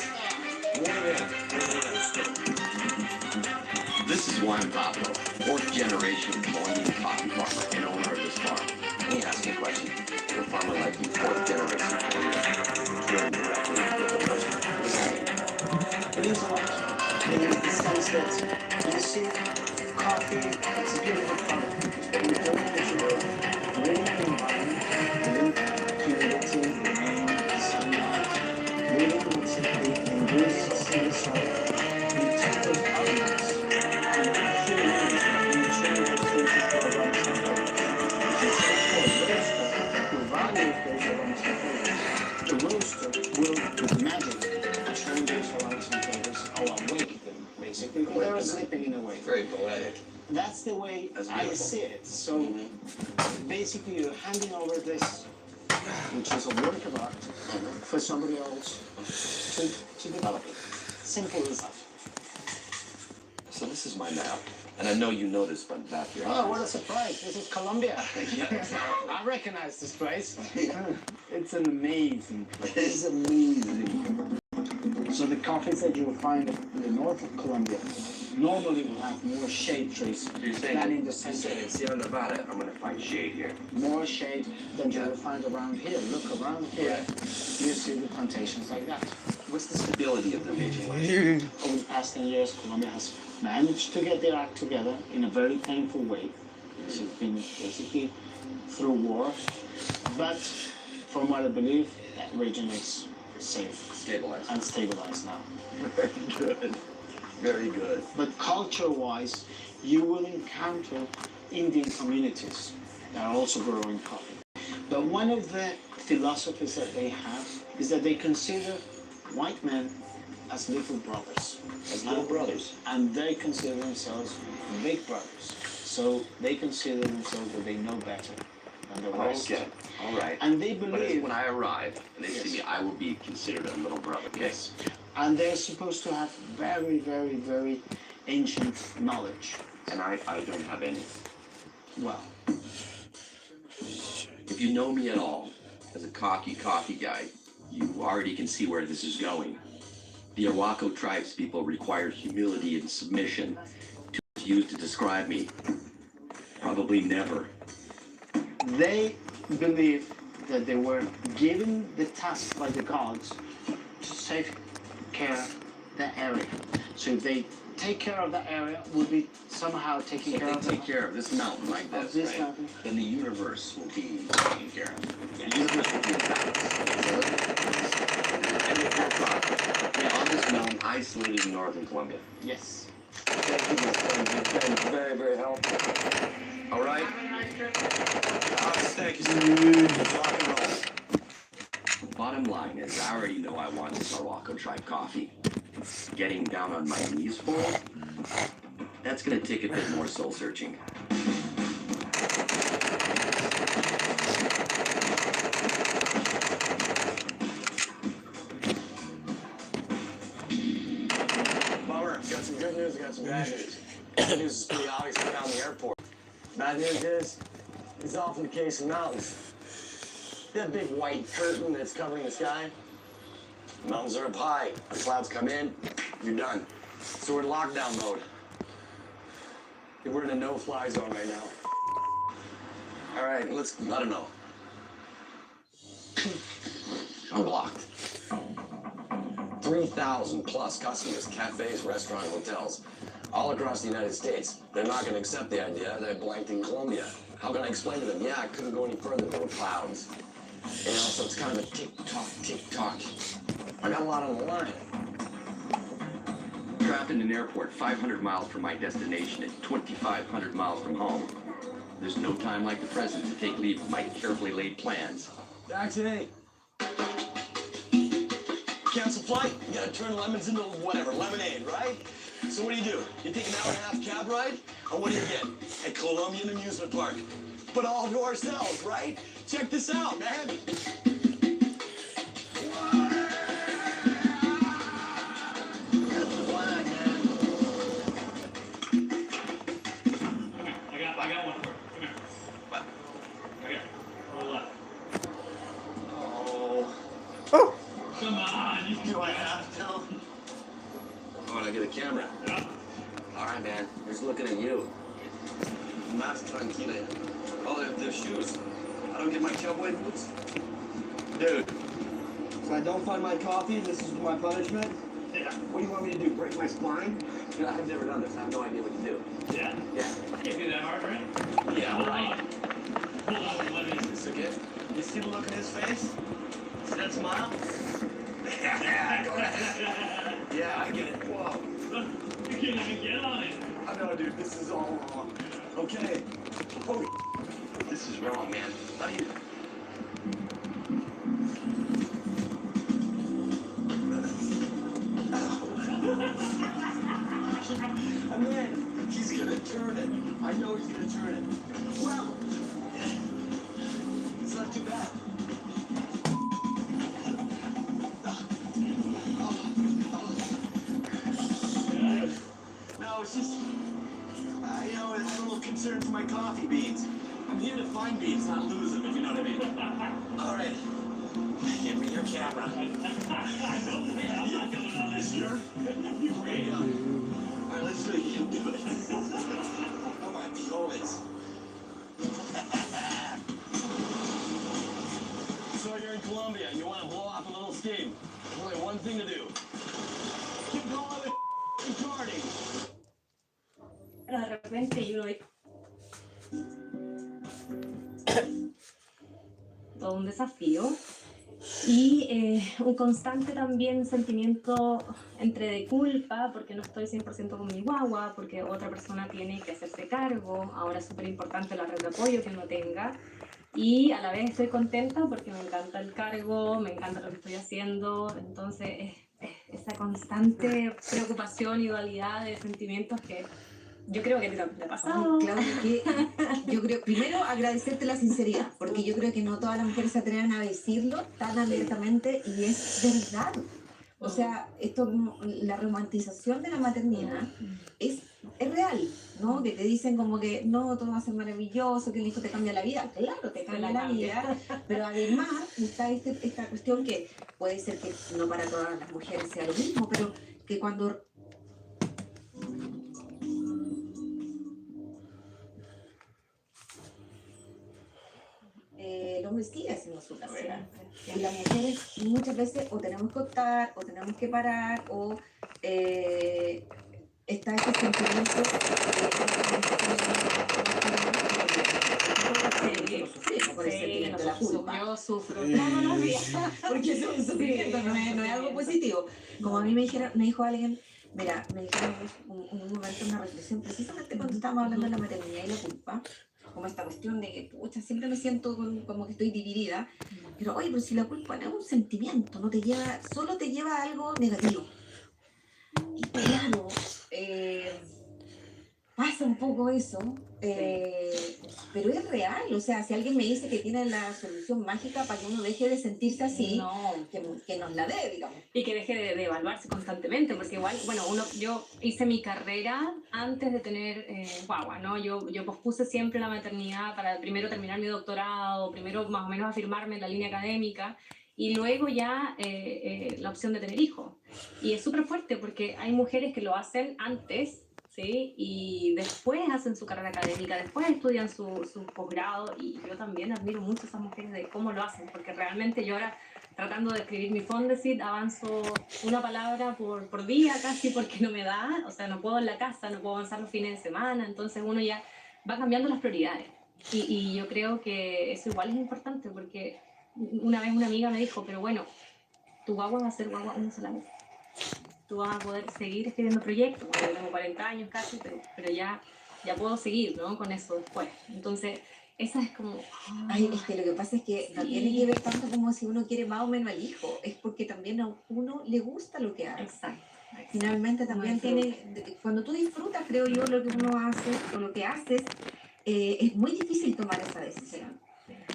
Muy bien. This is Juan Pablo, fourth generation Colombian coffee farmer and owner of this farm. Let me ask you a question. You're a farmer like you, fourth generation Colombian. Dealing directly with the person. What does that mean? It means a lot. In the sense that you see, coffee is a beautiful product. But we don't usually live in an environment, humidity, rain, sunlight, living with the ingredients in the soil, in terms of elements, and humans, in terms of 24 grams of flavor. It's the value of those grams of flavor. The roaster will, with magic, turn those aromas and flavors, or awake them, basically. They're sleeping in a way. Very poetic. That's the way I see it. So basically, you're handing over this, which is a work of art, for somebody else to develop it. Simple as that. So this is my map, and I know you know this from back here. Oh, what a surprise. This is Colombia. Yeah. I recognize this place. It's an amazing place. It's amazing. So the coffees that you will find in the north of Colombia normally will have more shade trees than in the center. In Sierra Nevada, I'm going to find shade here. More shade than you will find around here. Look around here. You see the plantations like that. What's the stability of the region? Over the past 10 years, Colombia has managed to get their act together in a very painful way. It's been basically through war. But from what I believe, that region is safe. Stabilized. And stabilized now. Very good. Very good. But culture-wise, you will encounter Indian communities that are also growing coffee. But one of the philosophies that they have is that they consider white men as little brothers. As little brothers. And they consider themselves big brothers. So they consider themselves that they know better than the rest. Okay. All right. And they But believe... when I arrive and they see me, I will be considered a little brother. Yes. And they're supposed to have very, very, very ancient knowledge. And I don't have any. Well. If you know me at all, as a cocky guy, you already can see where this is going. The Arhuaco tribespeople require humility and submission to use to describe me. Probably never. They believe that they were given the task by the gods to take care of the area. So if they take care of that area will be somehow taking care They of take care of this mountain like of this, this right? mountain. Then the universe will be taken care of. The universe will be in balance. And with your thought, on this mountain, isolated in northern Colombia. Yes. Thank you, my friend. You've been very, very helpful. All right? Thank you, sir. Rock and roll. Bottom line is, I already know I want this Morocco tribe coffee. Getting down on my knees for it, that's going to take a bit more soul searching. Bummer. Got some good news, got some bad news. Good news is pretty obvious around the airport. Bad news is, it's off in the case of mountains. That big white curtain that's covering the sky. Mountains are up high. The clouds come in, you're done. So we're in lockdown mode. We're in a no-fly zone right now. All right, let's let them know. I'm blocked. 3,000 plus customers, cafes, restaurants, hotels, all across the United States. They're not going to accept the idea. They're blanked in Colombia. How can I explain to them? Yeah, I couldn't go any further. There were clouds. You know, so it's kind of a tick-tock, tick-tock. I got a lot on the line. Trapped in an airport 500 miles from my destination and 2,500 miles from home. There's no time like the present to take leave of my carefully laid plans. Taxi! Cancel flight? You gotta turn lemons into whatever, lemonade, right? So what do? You take an hour-and-a-half cab ride? Or what do you get? A Colombian amusement park. But all to ourselves, right? Check this out, man! I got one for you. Come here. What? Right here. Roll up. Oh. Come on. You can Do I have to? Oh, and I get a camera. Yeah. All right, man. Here's looking at you. Más tranquila. Oh, they're shoes. I don't get my cowboy boots? Dude. So I don't find my coffee, this is my punishment? Yeah. What do you want me to do, break my spine? You know, I've never done this. I have no idea what to do. Yeah? Yeah. Can't be that hard, right? Yeah, right. Hold on, let me. Is this a gift? You see the look in his face? See that smile? Yeah, I get it. Whoa. You can't even get on it. I know, dude. This is all wrong. Okay. Holy. This is wrong, man. How do you... Man, he's gonna turn it. I know he's gonna turn it. Well, it's not too bad. No, it's just, you know, I'm a little concerned for my coffee beans. I'm here to find beans, not lose them, if you know what I mean. All right. Give me your camera. I'm not going on this. Sure? You ready? All right, let's see if you can do it. Come on, always. So you're in Colombia and you want to blow off a little steam. There's only one thing to do. Keep calling it party. Pero de repente yo lo todo un desafío y un constante también sentimiento entre de culpa porque no estoy 100% con mi guagua, porque otra persona tiene que hacerse cargo, ahora es súper importante la red de apoyo que uno tenga y a la vez estoy contenta porque me encanta el cargo, me encanta lo que estoy haciendo, entonces esa constante preocupación y dualidad de sentimientos que yo creo que te ha pasado. Claudia, que yo creo, primero agradecerte la sinceridad, porque yo creo que no todas las mujeres se atreven a decirlo tan abiertamente y es verdad. O sea, esto, la romantización de la maternidad es real, ¿no? Que te dicen como que no, todo va a ser maravilloso, que el hijo te cambia la vida. Claro, te cambia la vida, pero además está esta cuestión que puede ser que no para todas las mujeres sea lo mismo, pero que cuando... el hombre sigue haciendo su carrera. Y las mujeres muchas veces o tenemos que optar, o tenemos que parar, o está ese sentimiento por el sentimiento de la culpa. Yo sufro todos los días, porque eso es un sufrimiento, no es algo positivo. Como a mí me dijo alguien, mira, me dijeron en un momento una reflexión, precisamente cuando estábamos hablando de la maternidad y la culpa, como esta cuestión de que, pucha, siempre me siento como que estoy dividida, pero oye, pero si la culpa no es un sentimiento, no te lleva, solo te lleva a algo negativo. Y claro, pasa un poco eso, pero es real. O sea, si alguien me dice que tiene la solución mágica para que uno deje de sentirse así, no, que nos la dé, digamos. y que deje de evaluarse constantemente, porque igual, bueno, yo hice mi carrera antes de tener guagua, ¿no? Yo pospuse siempre la maternidad para primero terminar mi doctorado, primero más o menos afirmarme en la línea académica, y luego ya la opción de tener hijos. Y es súper fuerte porque hay mujeres que lo hacen antes, ¿sí? Y después hacen su carrera académica, después estudian su posgrado, y yo también admiro mucho a esas mujeres de cómo lo hacen, porque realmente yo ahora, tratando de escribir mi fondesit, avanzo una palabra por día casi, porque no me da, o sea, no puedo en la casa, no puedo avanzar los fines de semana, entonces uno ya va cambiando las prioridades. Y yo creo que eso igual es importante, porque una vez una amiga me dijo, pero bueno, tu guagua va a ser guagua una sola vez. Tú vas a poder seguir escribiendo proyectos, bueno, yo tengo 40 años casi, pero ya puedo seguir, ¿no? Con eso después. Entonces, esa es como... Ay, es que lo que pasa es que no tiene que ver tanto como si uno quiere más o menos al hijo, es porque también a uno le gusta lo que hace. Exacto. Finalmente también cuando tú disfrutas, creo yo, lo que uno hace o lo que haces, es muy difícil tomar esa decisión.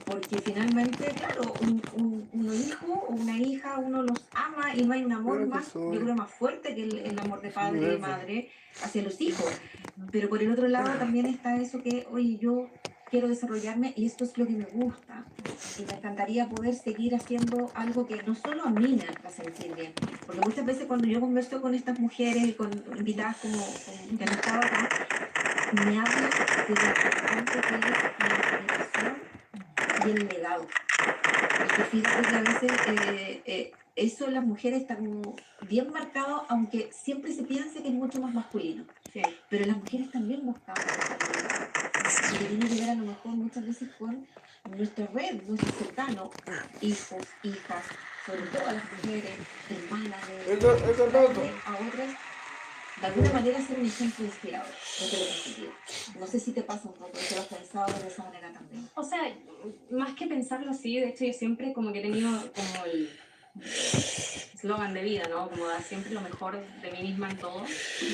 Porque finalmente, claro, un hijo o una hija, uno los ama y no hay un amor más, yo creo, más fuerte que el amor de padre y madre hacia los hijos. Pero por el otro lado también está eso que, oye, yo quiero desarrollarme y esto es lo que me gusta. Y me encantaría poder seguir haciendo algo que no solo a mí me haga sentir bien. Porque muchas veces cuando yo converso con estas mujeres, con invitadas como que han estado acá, me hablan de lo importante que es la inspiración y el legado. Porque fíjate que a veces eso en las mujeres está como bien marcado, aunque siempre se piense que es mucho más masculino. Sí. Pero las mujeres también buscamos y que tiene que ver a lo mejor muchas veces con nuestra red, nuestro cercano, hijos, hijas, sobre todo a las mujeres, hermanas a otras, de alguna manera ser un ejemplo inspirador desde lo positivo. No sé si te pasa un poco, si lo has pensado de esa manera también. O sea, más que pensarlo así, de hecho yo siempre como que he tenido como el eslogan de vida, ¿no? Como dar siempre lo mejor de mí misma en todo.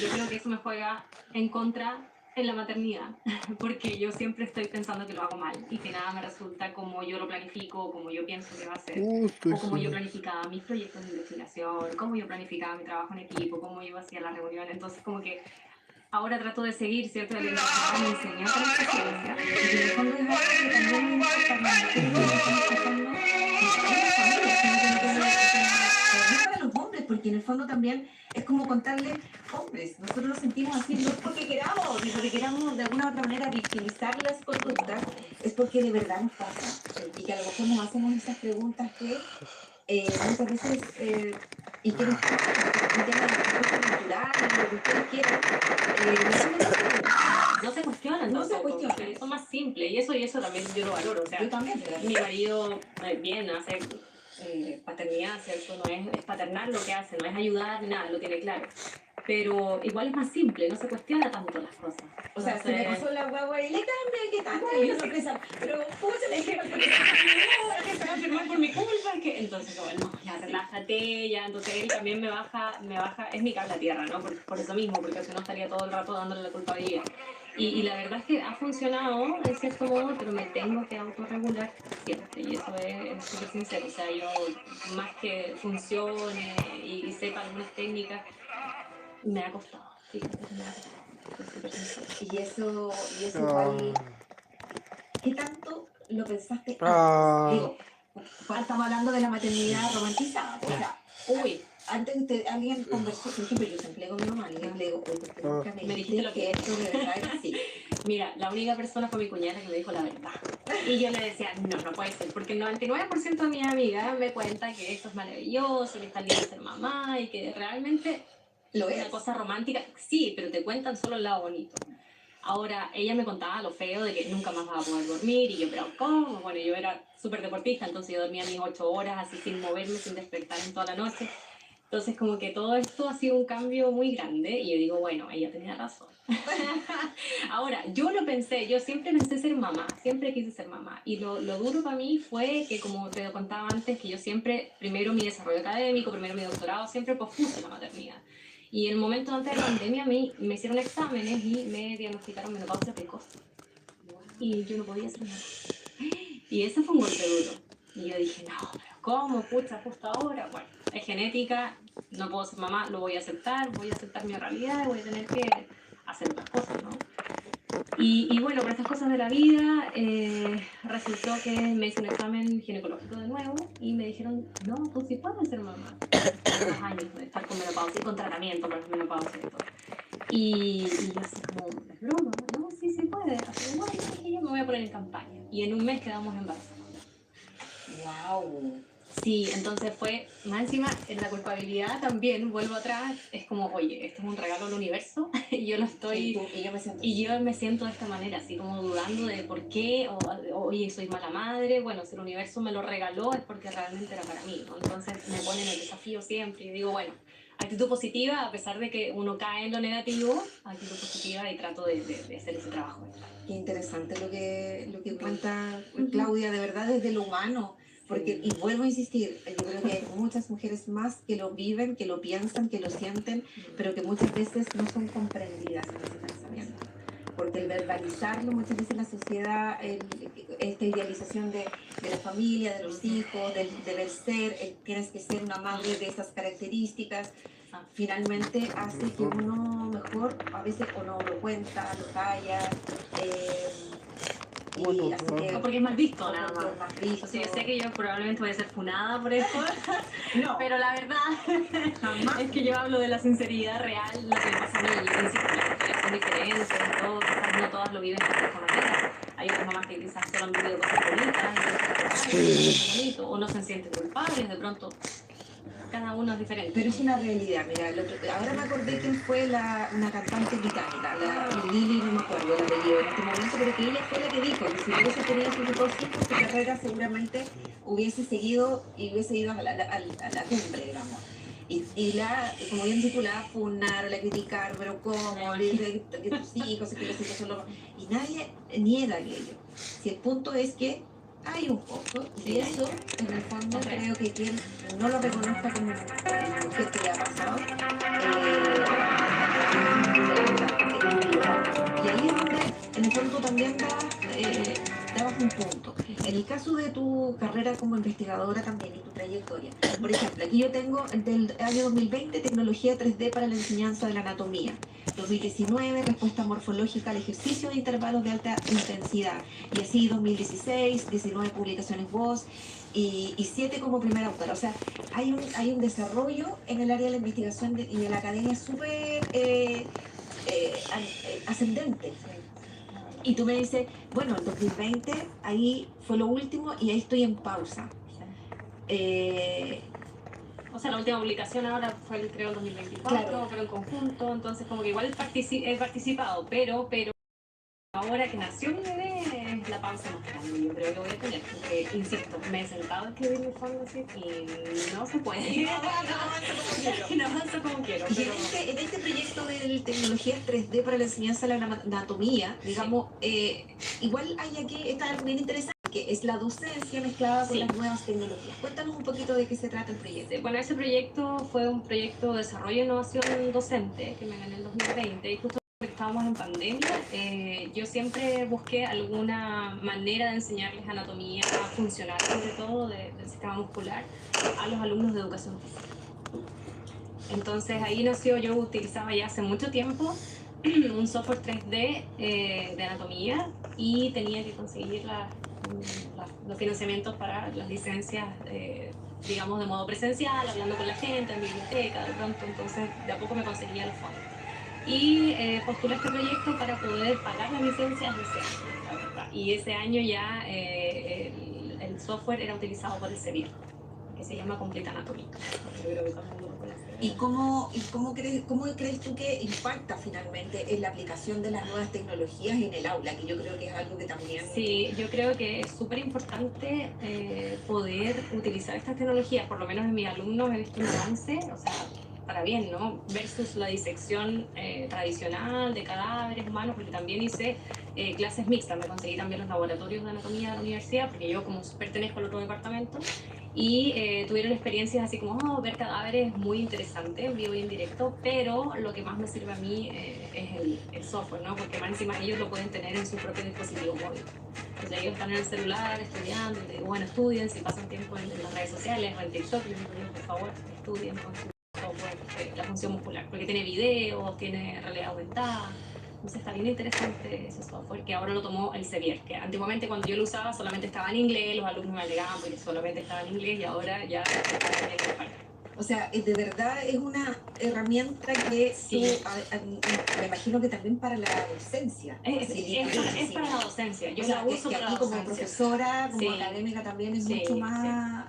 Yo creo que eso me juega en contra en la maternidad, porque yo siempre estoy pensando que lo hago mal y que nada me resulta como yo lo planifico, como yo pienso que va a ser, o como yo planificaba mis proyectos de investigación, como yo planificaba mi trabajo en equipo, como yo hacía las reuniones. Entonces como que ahora trato de seguir, ¿cierto? El que me enseñó a la ciencia. Y en el fondo es algo que también me importa para las mujeres que estamos pasando, para los hombres, porque en el fondo también es como contarle, hombres, nosotros lo sentimos así, no es porque queramos, ni porque queramos de alguna u otra manera victimizar las conductas, es porque de verdad nos pasa. Y que a lo mejor nos hacemos esas preguntas que muchas veces, y que nos pasa, el tema de la respuesta cultural, lo que ustedes quieran, no se cuestionan, no se cuestionan. Son más simples, y eso también yo lo valoro. O sea, yo también, mi marido bien hace paternidad, ¿cierto? No es paternar lo que hace, no es ayudar ni nada, lo tiene claro. Pero igual es más simple, no se cuestiona tanto las cosas. O sea, se me pasó la guagua y le cambia, ¿qué tanto? Y yo sorpresa, pero pucha, le dije, que se va a firmar por mi culpa, es que entonces, bueno, ya relájate, ya, entonces él también me baja, es mi cable a tierra, ¿no? Por eso mismo, porque si no estaría todo el rato dándole la culpa a ella. Y la verdad es que ha funcionado de cierto modo, pero me tengo que autorregular siempre, y eso es súper sincero. O sea, yo más que funcione y sepa algunas técnicas, me ha costado, fíjate que me ha costado. Y eso igual, ¿qué tanto lo pensaste antes? Digo, estamos hablando de la maternidad romantizada, o sea, antes alguien conversó, por ejemplo, yo siempre digo a mi mamá, le digo, nunca me dijiste lo que esto de verdad es así. Mira, la única persona fue mi cuñada que me dijo la verdad. Y yo le decía, no puede ser, porque el 99% de mis amigas me cuenta que esto es maravilloso, que está lindo ser mamá y que realmente una cosa romántica, sí, pero te cuentan solo el lado bonito. Ahora, ella me contaba lo feo de que nunca más vas a poder dormir, y yo, pero ¿cómo? Bueno, yo era súper deportista, entonces yo dormía mis 8 horas, así sin moverme, sin despertar en toda la noche. Entonces, como que todo esto ha sido un cambio muy grande, y yo digo, bueno, ella tenía razón. Ahora, yo lo pensé, yo siempre pensé ser mamá, siempre quise ser mamá. Y lo duro para mí fue que, como te contaba antes, que yo siempre, primero mi desarrollo académico, primero mi doctorado, siempre pospuse la maternidad. Y en el momento antes de la pandemia a mí me hicieron exámenes y me diagnosticaron menopausia precoz. Y yo no podía ser mamá. Y ese fue un golpe duro. Y yo dije, no, pero ¿cómo? Pucha, justo ahora. Bueno, es genética, no puedo ser mamá, lo voy a aceptar mi realidad y voy a tener que hacer otras cosas, ¿no? Y bueno, por estas cosas de la vida, resultó que me hice un examen ginecológico de nuevo y me dijeron, no, tú sí puedes ser mamá. 2 años de estar con menopausia y con tratamiento para la menopausia y todo. Y yo así como, ¿es broma? No, sí se puede. Así que bueno, dije, yo me voy a poner en campaña. Y en un mes quedamos embarazadas. ¡Wow! Sí, entonces fue, más encima, en la culpabilidad también, vuelvo atrás, es como, oye, esto es un regalo del universo, y yo lo estoy... Sí, y yo me siento y yo me siento de esta manera, así como dudando de por qué, o oye, soy mala madre, bueno, si el universo me lo regaló es porque realmente era para mí, ¿no? Entonces me ponen el desafío siempre, y digo, bueno, actitud positiva, a pesar de que uno cae en lo negativo, actitud positiva, y trato de hacer ese trabajo. Qué interesante lo que cuenta Claudia, de verdad, desde lo humano. Porque, y vuelvo a insistir, yo creo que hay muchas mujeres más que lo viven, que lo piensan, que lo sienten, pero que muchas veces no son comprendidas en ese pensamiento. Porque el verbalizarlo, muchas veces la sociedad, esta idealización de la familia, de los hijos, del deber ser, tienes que ser una madre de esas características, finalmente hace que uno mejor, a veces o no lo cuenta, lo calla, y así que, O porque es mal visto, nada porque más. es mal visto. O sea, yo sé que yo probablemente voy a ser funada por esto, no, pero la verdad es que yo hablo de la sinceridad real, lo que me pasa a mí. Yo insisto, las historias son diferentes, todo, quizás no todas lo viven de la misma manera. Hay otras mamás que quizás solo han vivido cosas bonitas, y bonito, o no se sienten culpables, de pronto cada uno es diferente. Pero es una realidad, mira, ahora me acordé quién fue una cantante británica, la Lily, no me acuerdo el apellido en este momento, pero que ella fue la que dijo que si hubiese tenido sus 2 hijos, su carrera seguramente hubiese seguido y hubiese ido a la cumbre, digamos. Como bien titulada, funarla, criticar, pero ¿cómo? Dice que tus hijos, que los hijos son los... Y nadie niega aquello. Si el punto es que hay un poco, y eso, en el fondo, creo que quien no lo reconozca como mujer que le ha pasado, y ahí es donde, en el fondo, también dabas un punto. En el caso de tu carrera como investigadora también y tu trayectoria, por ejemplo, aquí yo tengo del año 2020 tecnología 3D para la enseñanza de la anatomía, 2019 respuesta morfológica al ejercicio de intervalos de alta intensidad, y así 2016 19 publicaciones voz y 7 como primera autora. O sea, hay un desarrollo en el área de la investigación y de la academia súper ascendente. Y tú me dices, bueno, el 2020 ahí fue lo último y ahí estoy en pausa. O sea, la última publicación ahora fue, creo, el 2024, Claro. pero en conjunto, entonces como que igual he participado, pero ahora que nació mi bebé, es la pausa más grande, yo creo que voy a tener, porque, insisto, me he sentado a escribir mi fotografía y no se puede. No avanzo como quiero. Y en este proyecto de tecnologías 3D para la enseñanza de la anatomía, digamos, igual hay aquí, está algo bien interesante, que es la docencia mezclada con las nuevas tecnologías. Cuéntanos un poquito de qué se trata el proyecto. Bueno, ese proyecto fue un proyecto de desarrollo e innovación docente que me gané en el 2020, y justo porque estábamos en pandemia, yo siempre busqué alguna manera de enseñarles anatomía funcional, sobre todo del sistema muscular, a los alumnos de educación física. Entonces ahí nació, yo utilizaba ya hace mucho tiempo un software 3D de anatomía, y tenía que conseguir los financiamientos para las licencias, digamos, de modo presencial, hablando con la gente, en biblioteca, de pronto, entonces de a poco me conseguía los fondos. Y postulé este proyecto para poder pagar las licencias ese año, la verdad. Y ese año ya el software era utilizado por el CEBIR. que se llama Completa Anatomía. Yo creo que todo el mundo lo conoce. ¿Cómo crees tú que impacta finalmente en la aplicación de las nuevas tecnologías en el aula? Que yo creo que es algo que también... Sí, yo creo que es súper importante poder utilizar estas tecnologías, por lo menos en mis alumnos he visto un avance, o sea, para bien, ¿no? Versus la disección tradicional de cadáveres humanos, porque también hice clases mixtas, me conseguí también los laboratorios de anatomía de la universidad, porque yo como pertenezco al otro departamento, y tuvieron experiencias así como ver cadáveres muy interesantes en vivo y en directo, pero lo que más me sirve a mí es el software, ¿no? Porque más encima ellos lo pueden tener en su propio dispositivo móvil. Entonces ellos están en el celular estudiando, y digo, bueno, estudien, si pasan tiempo en las redes sociales o en TikTok, les digo, por favor, estudien con su software la función muscular, porque tiene videos, tiene realidad aumentada. Entonces está bien interesante ese software, que ahora lo tomó el Sevier, que antiguamente cuando yo lo usaba solamente estaba en inglés, los alumnos me alegaban porque solamente estaba en inglés, y ahora ya está en español. O sea, de verdad es una herramienta que sí. Me imagino que también para la docencia. Es para la docencia. Yo la uso que para aquí la como docencia. profesora, como académica también es mucho más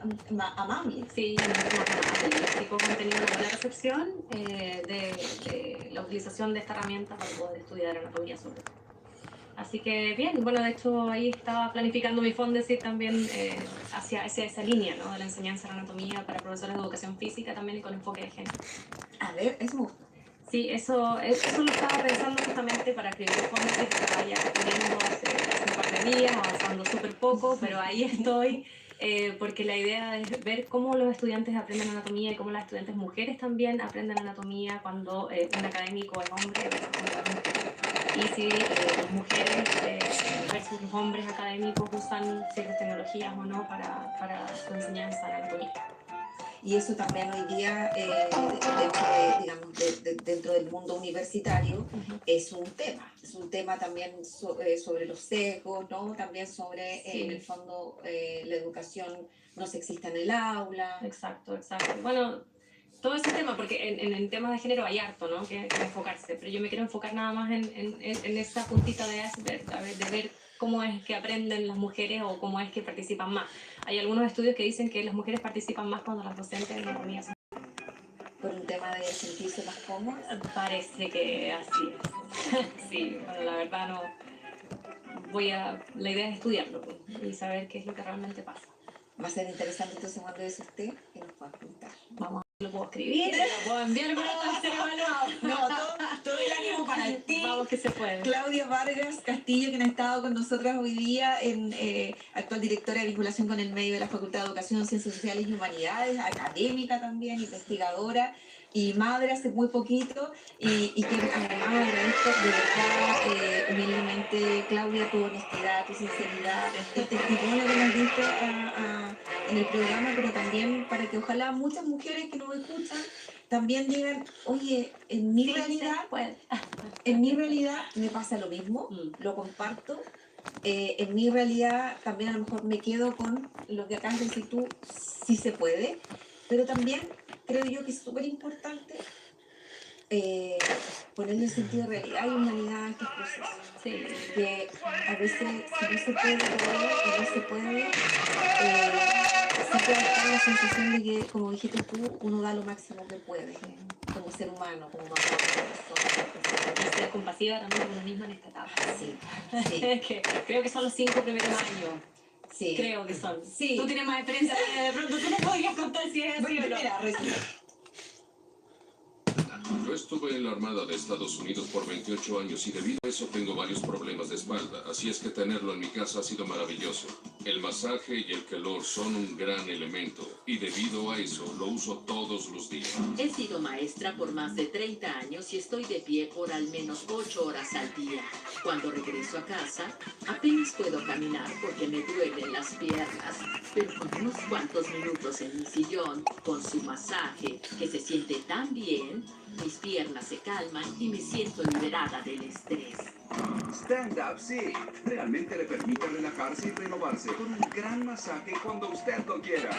amable. Sí, mucho más amable. Los chicos han tenido una buena recepción de la utilización de esta herramienta para poder estudiar anatomía sobre todo. Así que bien, bueno, de hecho ahí estaba planificando mi fondesit también hacia esa línea, ¿no? De la enseñanza de la anatomía para profesores de educación física también y con enfoque de género. A ver, eso me gusta. Sí, eso lo estaba pensando justamente para escribir el fondesit que estaba ya teniendo hace un par de días, avanzando súper poco, pero ahí estoy. Porque la idea es ver cómo los estudiantes aprenden anatomía y cómo las estudiantes mujeres también aprenden anatomía cuando un académico es hombre y si las mujeres versus los hombres académicos usan ciertas tecnologías o no para su enseñanza de anatomía. Y eso también hoy día, dentro del mundo universitario, es un tema también sobre los sesgos, ¿no? También sobre, en el fondo, la educación no sexista en el aula. Exacto. Bueno, todo ese tema, porque en el tema de género hay harto, ¿no? que enfocarse, pero yo me quiero enfocar nada más en esa puntita de iceberg, de ver cómo es que aprenden las mujeres o cómo es que participan más. Hay algunos estudios que dicen que las mujeres participan más cuando las docentes en anatomía. ¿Por un tema de sentirse más cómodas? Parece que así es. Sí, bueno, la verdad no. La idea es estudiarlo y saber qué es lo que realmente pasa. Va a ser interesante entonces cuando es usted que nos pueda contar. Vamos, lo puedo escribir, lo puedo enviar para ser evaluado. No, todo el ánimo para ti. Vamos que se puede. Claudia Vargas Castillo, quien ha estado con nosotras hoy día, actual directora de vinculación con el medio de la Facultad de Educación, Ciencias Sociales y Humanidades, académica también, investigadora y madre hace muy poquito, y que además agradezco de verdad humildemente, Claudia, tu honestidad, tu sinceridad, el testimonio que nos diste en el programa, pero también para que ojalá muchas mujeres que nos escuchan también digan, oye, en mi realidad me pasa lo mismo, lo comparto. En mi realidad también a lo mejor me quedo con lo que acabas de decir tú, sí se puede, pero también creo yo que es súper importante ponerle el sentido de realidad y humanidad a estos procesos. Sí. Que a veces si no se puede todo y no se puede, siempre va a estar la sensación de que, como dijiste tú, uno da lo máximo que puede, como ser humano, como mamá, como persona. Y ser compasiva también con uno mismo en esta etapa. Sí. Que creo que son los 5 primeros años. Sí. Creo que son. Sí. Tú tienes más experiencia, de pronto tú no podrías contar si es así o no. Mira, Yo estuve en la Armada de Estados Unidos por 28 años y debido a eso tengo varios problemas de espalda, así es que tenerlo en mi casa ha sido maravilloso. El masaje y el calor son un gran elemento y debido a eso lo uso todos los días. He sido maestra por más de 30 años y estoy de pie por al menos 8 horas al día. Cuando regreso a casa, apenas puedo caminar porque me duelen las piernas, pero con unos cuantos minutos en mi sillón, con su masaje, que se siente tan bien, mis piernas se calman y me siento liberada del estrés. Stand Up Sit realmente le permite relajarse y renovarse con un gran masaje cuando usted lo quiera.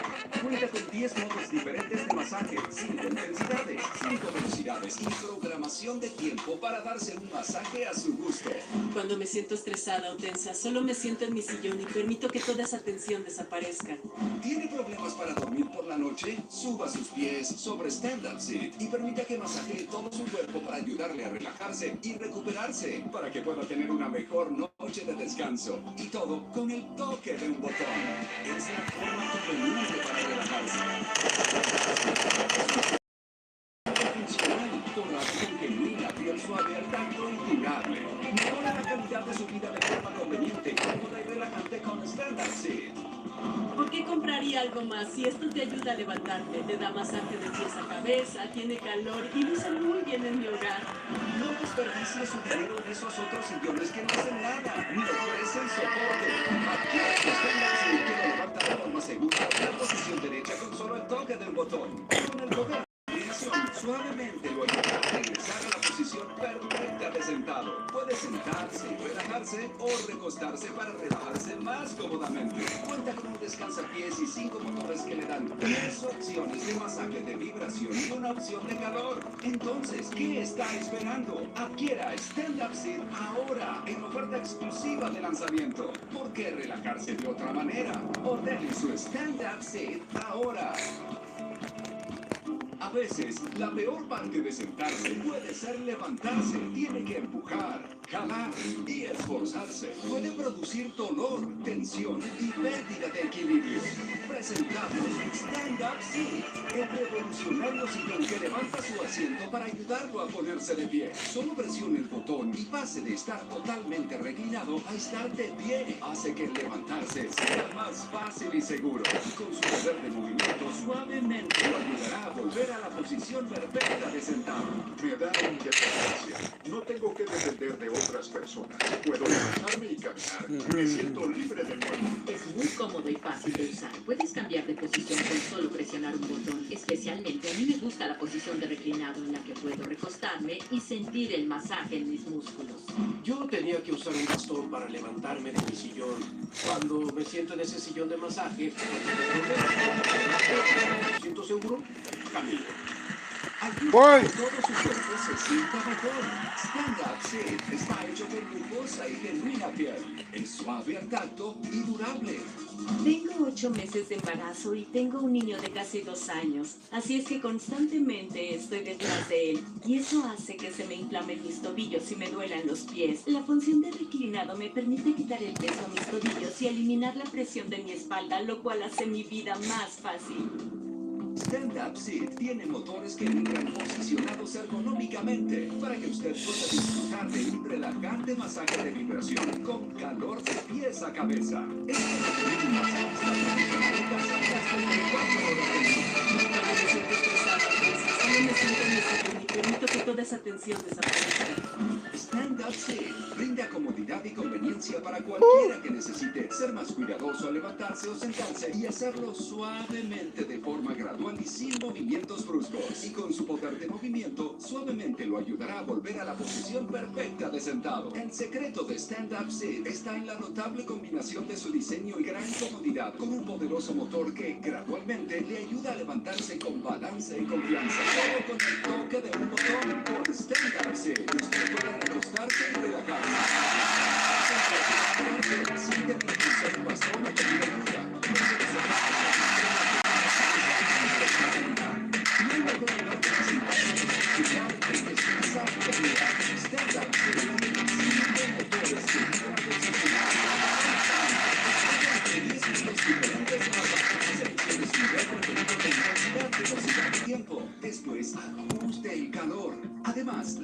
Cuenta con 10 modos diferentes de masaje, 5 intensidades, 5 velocidades y programación de tiempo para darse un masaje a su gusto. Cuando me siento estresada o tensa, solo me siento en mi sillón y permito que toda esa tensión desaparezca. ¿Tiene problemas para dormir por la noche? Suba sus pies sobre Stand Up Sit y permita que masajee todo su cuerpo para ayudarle a relajarse y recuperarse, para que pueda tener una mejor noche de descanso. Y todo con el toque de un botón. Es la forma conveniente para relajarse. Funcional, con genuina piel suave al tacto y durable. Mejora la calidad de su vida de forma conveniente, cómoda y relajante con Stand Up Sit. ¿Por qué compraría algo más si esto te ayuda a levantarte? Te da masaje de pies a cabeza, tiene calor y luce muy bien en mi hogar. No desperdicie su dinero en esos otros sillones que no hacen nada, ni ofrecen soporte. Aquí Stand Up Sit que lo levanta de forma segura en la posición derecha con solo el toque del botón. Con el poder de combinación, suavemente lo ayuda a regresar a la posición perfecta de sentado. Puede sentarse y relajarse o recostarse para relajarse más cómodamente. Cuenta con un descansapiés y 5 motores que le dan 3 opciones de masaje de vibración y una opción de calor. Entonces, ¿qué está esperando? Adquiera Stand Up Sit ahora en oferta exclusiva de lanzamiento. ¿Por qué relajarse de otra manera? Ordene su Stand Up Sit ahora. A veces, la peor parte de sentarse puede ser levantarse. Tiene que empujar, jalar y esforzarse. Puede producir dolor, tensión y pérdida de equilibrio. Presentamos Stand Up Sit, el revolucionario sillón que levanta su asiento para ayudarlo a ponerse de pie. Solo presione el botón y pase de estar totalmente reclinado a estar de pie. Hace que el levantarse sea más fácil y seguro. Con su poder de movimiento, suavemente lo ayudará a volver a la posición perfecta de sentado. Me da independencia. No tengo que depender de otras personas. Puedo levantarme y caminar. Me siento libre de nuevo. Es muy cómodo y fácil de usar. Puedes cambiar de posición con solo presionar un botón. Especialmente a mí me gusta la posición de reclinado en la que puedo recostarme y sentir el masaje en mis músculos. Yo tenía que usar un bastón para levantarme de mi sillón. Cuando me siento en ese sillón de masaje, ¿me siento seguro? Camino. Ayuda a que todo su cuerpo se sienta mejor. Stand Up Sit está hecho con lujosa y genuina piel. Es suave al tacto y durable. Tengo 8 meses de embarazo y tengo un niño de casi 2 años, así es que constantemente estoy detrás de él y eso hace que se me inflamen mis tobillos y me duelan los pies. La función de reclinado me permite quitar el peso a mis tobillos y eliminar la presión de mi espalda, lo cual hace mi vida más fácil. Stand Up Sit tiene motores que entran posicionados ergonómicamente para que usted pueda disfrutar de un relajante masaje de vibración con calor de pies a cabeza. Este es un masajista profesional en casa las 24 horas del día. Cuando me siento estresada, solo me siento en mi sillón y permito que toda esa tensión desaparezca. Stand Up Sit brinda comodidad y conveniencia para cualquiera que necesite ser más cuidadoso al levantarse o sentarse y hacerlo suavemente de forma gradual y sin movimientos bruscos. Y con su poder de movimiento, suavemente lo ayudará a volver a la posición perfecta de sentado. El secreto de Stand Up Sit está en la notable combinación de su diseño y gran comodidad, con un poderoso motor que gradualmente le ayuda a levantarse con balance y confianza. Todo con el toque de un botón. Con Stand Up Sit, usted puede recostarse y relajarse. Siente que impulsar un bastón o pedir ayuda. Después, ajuste el calor. Además,